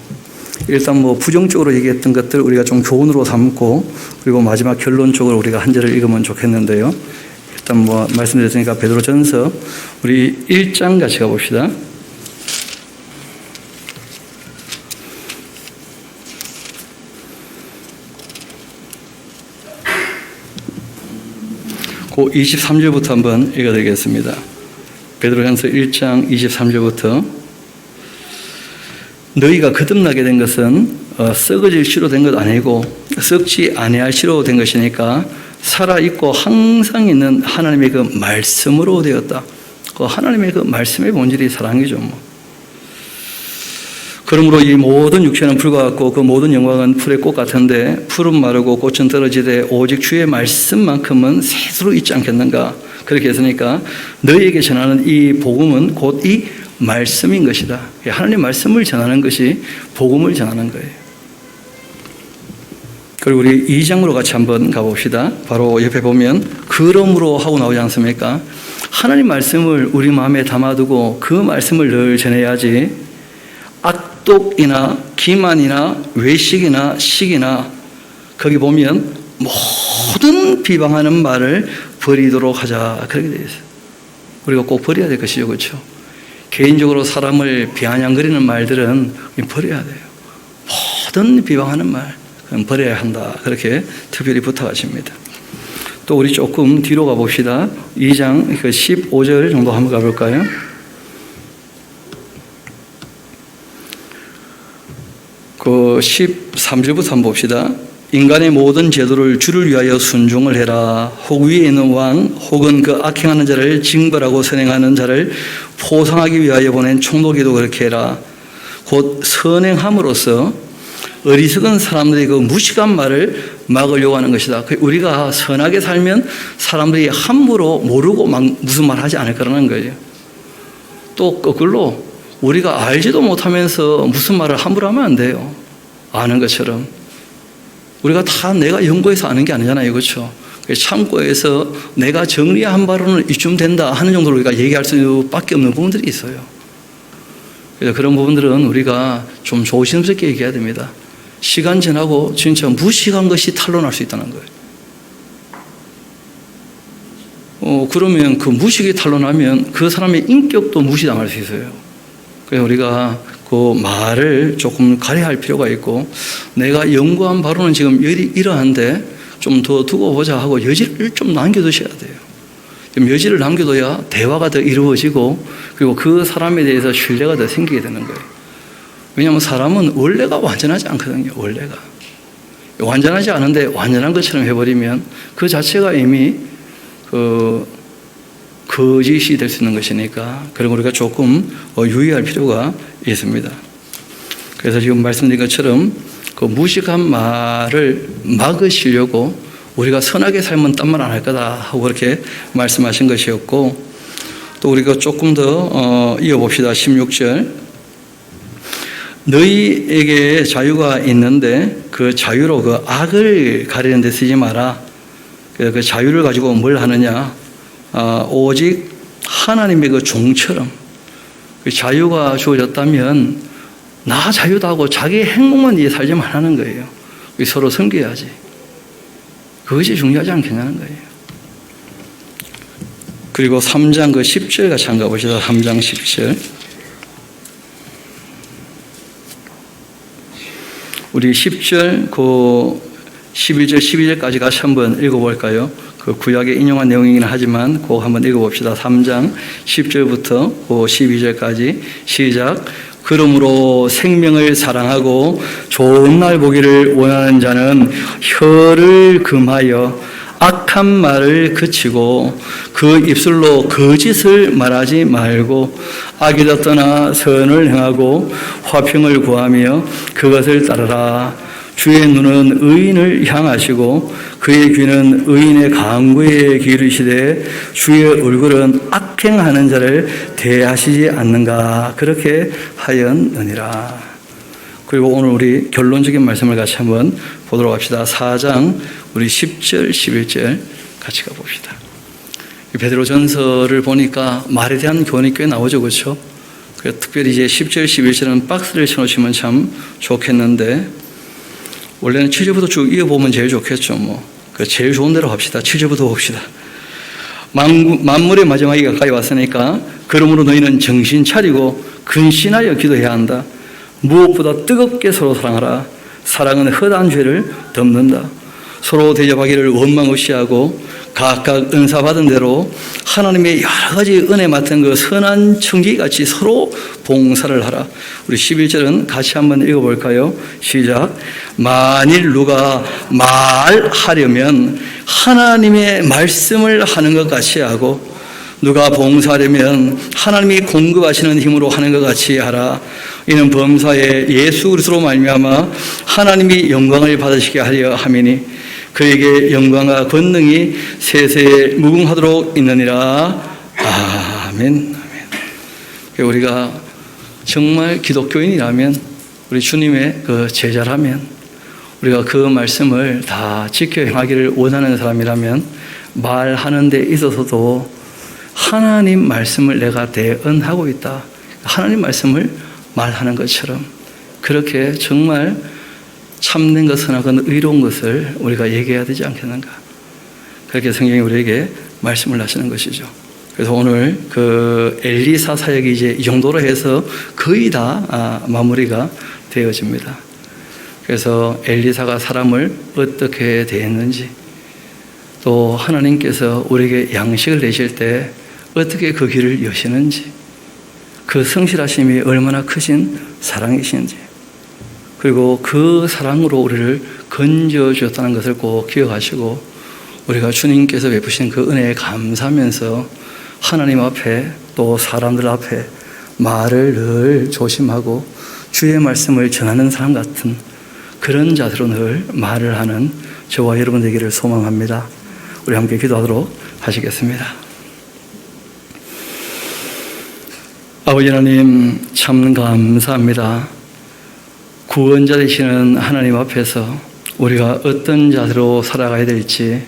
일단 부정적으로 얘기했던 것들 우리가 좀 교훈으로 삼고, 그리고 마지막 결론적으로 우리가 한 절을 읽으면 좋겠는데요. 일단 말씀드렸으니까 베드로전서 우리 1장 같이 가봅시다. 그 23절부터 한번 읽어드리겠습니다. 베드로전서 1장 23절부터 너희가 거듭나게 된 것은 썩어질 씨로 된 것 아니고 썩지 아니할 씨로 된 것이니까 살아있고 항상 있는 하나님의 그 말씀으로 되었다. 그 하나님의 그 말씀의 본질이 사랑이죠. 그러므로 이 모든 육체는 풀과 같고 그 모든 영광은 풀의 꽃 같은데 풀은 마르고 꽃은 떨어지되 오직 주의 말씀만큼은 새수로 있지 않겠는가. 그렇게 했으니까 너희에게 전하는 이 복음은 곧 이 말씀인 것이다. 하나님 말씀을 전하는 것이 복음을 전하는 거예요. 그리고 우리 2장으로 같이 한번 가봅시다. 바로 옆에 보면 그러므로 하고 나오지 않습니까? 하나님 말씀을 우리 마음에 담아두고 그 말씀을 늘 전해야지 악독이나 기만이나 외식이나 시기나 거기 보면 모든 비방하는 말을 버리도록 하자. 그렇게 되어 있어요. 우리가 꼭 버려야 될 것이죠. 그렇죠? 개인적으로 사람을 비아냥거리는 말들은 버려야 돼요. 모든 비방하는 말 그건 버려야 한다. 그렇게 특별히 부탁하십니다. 또 우리 조금 뒤로 가봅시다. 2장 15절 정도 한번 가볼까요? 그 13절부터 한번 봅시다. 인간의 모든 제도를 주를 위하여 순종을 해라. 혹 위에 있는 왕 혹은 그 악행하는 자를 징벌하고 선행하는 자를 포상하기 위하여 보낸 총독에도 그렇게 해라. 곧 선행함으로써 어리석은 사람들이 그 무식한 말을 막으려고 하는 것이다. 우리가 선하게 살면 사람들이 함부로 모르고 막 무슨 말 하지 않을 거라는 거예요. 또 거꾸로 우리가 알지도 못하면서 무슨 말을 함부로 하면 안 돼요. 아는 것처럼. 우리가 다 내가 연구해서 아는 게 아니잖아요. 그렇죠? 참고해서 내가 정리한 바로는 이쯤 된다 하는 정도로 우리가 얘기할 수밖에 없는 부분들이 있어요. 그래서 그런 부분들은 우리가 좀 조심스럽게 얘기해야 됩니다. 시간 지나고 진짜 무식한 것이 탄로날 수 있다는 거예요. 그러면 그 무식이 탄로나면 그 사람의 인격도 무시당할 수 있어요. 그래서 우리가 그 말을 조금 가려할 필요가 있고, 내가 연구한 바로는 지금 이러한데 좀 더 두고 보자 하고 여지를 좀 남겨두셔야 돼요. 좀 여지를 남겨둬야 대화가 더 이루어지고, 그리고 그 사람에 대해서 신뢰가 더 생기게 되는 거예요. 왜냐하면 사람은 원래가 완전하지 않거든요. 원래가 완전하지 않은데 완전한 것처럼 해버리면 그 자체가 이미 거짓이 될 수 있는 것이니까, 그리고 우리가 조금 유의할 필요가 있습니다. 그래서 지금 말씀드린 것처럼 그 무식한 말을 막으시려고 우리가 선하게 살면 딴 말 안 할 거다 하고 그렇게 말씀하신 것이었고, 또 우리가 조금 더 이어봅시다. 16절. 너희에게 자유가 있는데 그 자유로 그 악을 가리는 데 쓰지 마라. 그 자유를 가지고 뭘 하느냐? 오직 하나님의 그 종처럼 그 자유가 주어졌다면 나 자유다 하고 자기 행복만 위해 살지 말라는 거예요. 서로 섬겨야지. 그것이 중요하지 않겠냐는 거예요. 그리고 3장 그 10절 같이 한번 가보시다. 3장 10절. 우리 10절, 그 11절, 12절까지 같이 한번 읽어볼까요? 그 구약에 인용한 내용이긴 하지만 꼭 한번 읽어봅시다. 3장 10절부터 그 12절까지 시작. 그러므로 생명을 사랑하고 좋은 날 보기를 원하는 자는 혀를 금하여 악한 말을 그치고 그 입술로 거짓을 말하지 말고 악에서 떠나 선을 행하고 화평을 구하며 그것을 따르라. 주의 눈은 의인을 향하시고 그의 귀는 의인의 간구에 기울이시되 주의 얼굴은 악행하는 자를 대하시지 않는가 그렇게 하였느니라. 그리고 오늘 우리 결론적인 말씀을 같이 한번 보도록 합시다. 4장 우리 10절 11절 같이 가봅시다. 베드로 전서를 보니까 말에 대한 교훈이 꽤 나오죠, 그렇죠? 특별히 이제 10절 11절은 박스를 쳐놓으시면 참 좋겠는데, 원래는 7절부터 쭉 이어보면 제일 좋겠죠. 제일 좋은 대로 합시다. 7절부터 봅시다. 만물의 마지막이 가까이 왔으니까 그러므로 너희는 정신 차리고 근신하여 기도해야 한다. 무엇보다 뜨겁게 서로 사랑하라. 사랑은 허다한 죄를 덮는다. 서로 대접하기를 원망 없이 하고 각각 은사 받은 대로 하나님의 여러 가지 은혜 맡은 그 선한 청지기같이 서로 봉사를 하라. 우리 11절은 같이 한번 읽어볼까요? 시작. 만일 누가 말하려면 하나님의 말씀을 하는 것 같이 하고 누가 봉사하려면 하나님이 공급하시는 힘으로 하는 것 같이 하라. 이는 범사에 예수 그리스도로 말미암아 하나님이 영광을 받으시게 하려 함이니 그에게 영광과 권능이 세세에 무궁하도록 있느니라. 아멘. 우리가 정말 기독교인이라면, 우리 주님의 그 제자라면, 우리가 그 말씀을 다 지켜 행하기를 원하는 사람이라면 말하는 데 있어서도 하나님 말씀을 내가 대언하고 있다. 하나님 말씀을 말하는 것처럼 그렇게 정말 참된 것, 선하건 의로운 것을 우리가 얘기해야 되지 않겠는가. 그렇게 성경이 우리에게 말씀을 하시는 것이죠. 그래서 오늘 그 엘리사 사역이 이제 이 정도로 해서 거의 다 마무리가 되어집니다. 그래서 엘리사가 사람을 어떻게 대했는지, 또 하나님께서 우리에게 양식을 내실 때 어떻게 그 길을 여시는지, 그 성실하심이 얼마나 크신 사랑이신지, 그리고 그 사랑으로 우리를 건져주었다는 것을 꼭 기억하시고, 우리가 주님께서 베푸신 그 은혜에 감사하면서 하나님 앞에 또 사람들 앞에 말을 늘 조심하고 주의 말씀을 전하는 사람 같은 그런 자세로 늘 말을 하는 저와 여러분 되기를 소망합니다. 우리 함께 기도하도록 하시겠습니다. 아버지 하나님, 참 감사합니다. 구원자 되시는 하나님 앞에서 우리가 어떤 자세로 살아가야 될지,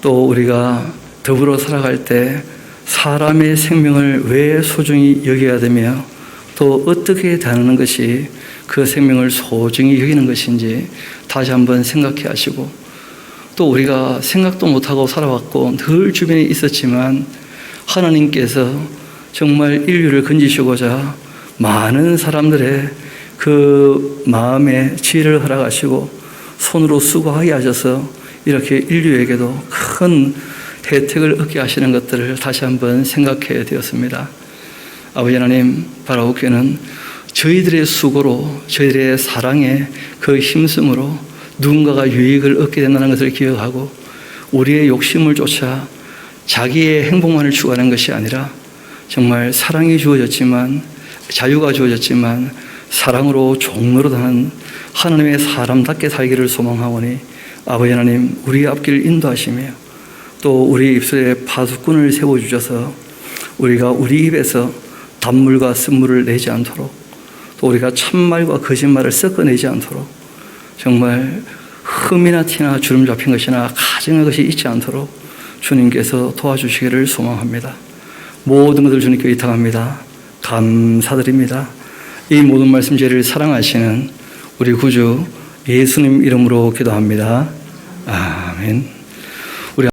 또 우리가 더불어 살아갈 때 사람의 생명을 왜 소중히 여겨야 되며 또 어떻게 다루는 것이 그 생명을 소중히 여기는 것인지 다시 한번 생각해 하시고, 또 우리가 생각도 못하고 살아왔고 늘 주변에 있었지만 하나님께서 정말 인류를 건지시고자 많은 사람들의 그 마음에 지혜를 허락하시고 손으로 수고하게 하셔서 이렇게 인류에게도 큰 혜택을 얻게 하시는 것들을 다시 한번 생각해 되었습니다. 아버지 하나님, 바라옵기는 저희들의 수고로, 저희들의 사랑에 그 힘씀으로 누군가가 유익을 얻게 된다는 것을 기억하고 우리의 욕심을 쫓아 자기의 행복만을 추구하는 것이 아니라 정말 사랑이 주어졌지만, 자유가 주어졌지만 사랑으로 종로로 다는 하나님의 사람답게 살기를 소망하오니 아버지 하나님, 우리의 앞길을 인도하시며 또 우리 입술에 파수꾼을 세워주셔서 우리가 우리 입에서 단물과 쓴물을 내지 않도록, 또 우리가 참말과 거짓말을 섞어내지 않도록, 정말 흠이나 티나 주름 잡힌 것이나 가증한 것이 있지 않도록 주님께서 도와주시기를 소망합니다. 모든 것을 주님께 의탁합니다. 감사드립니다. 이 모든 말씀 저희를 사랑하시는 우리 구주 예수님 이름으로 기도합니다. 아멘.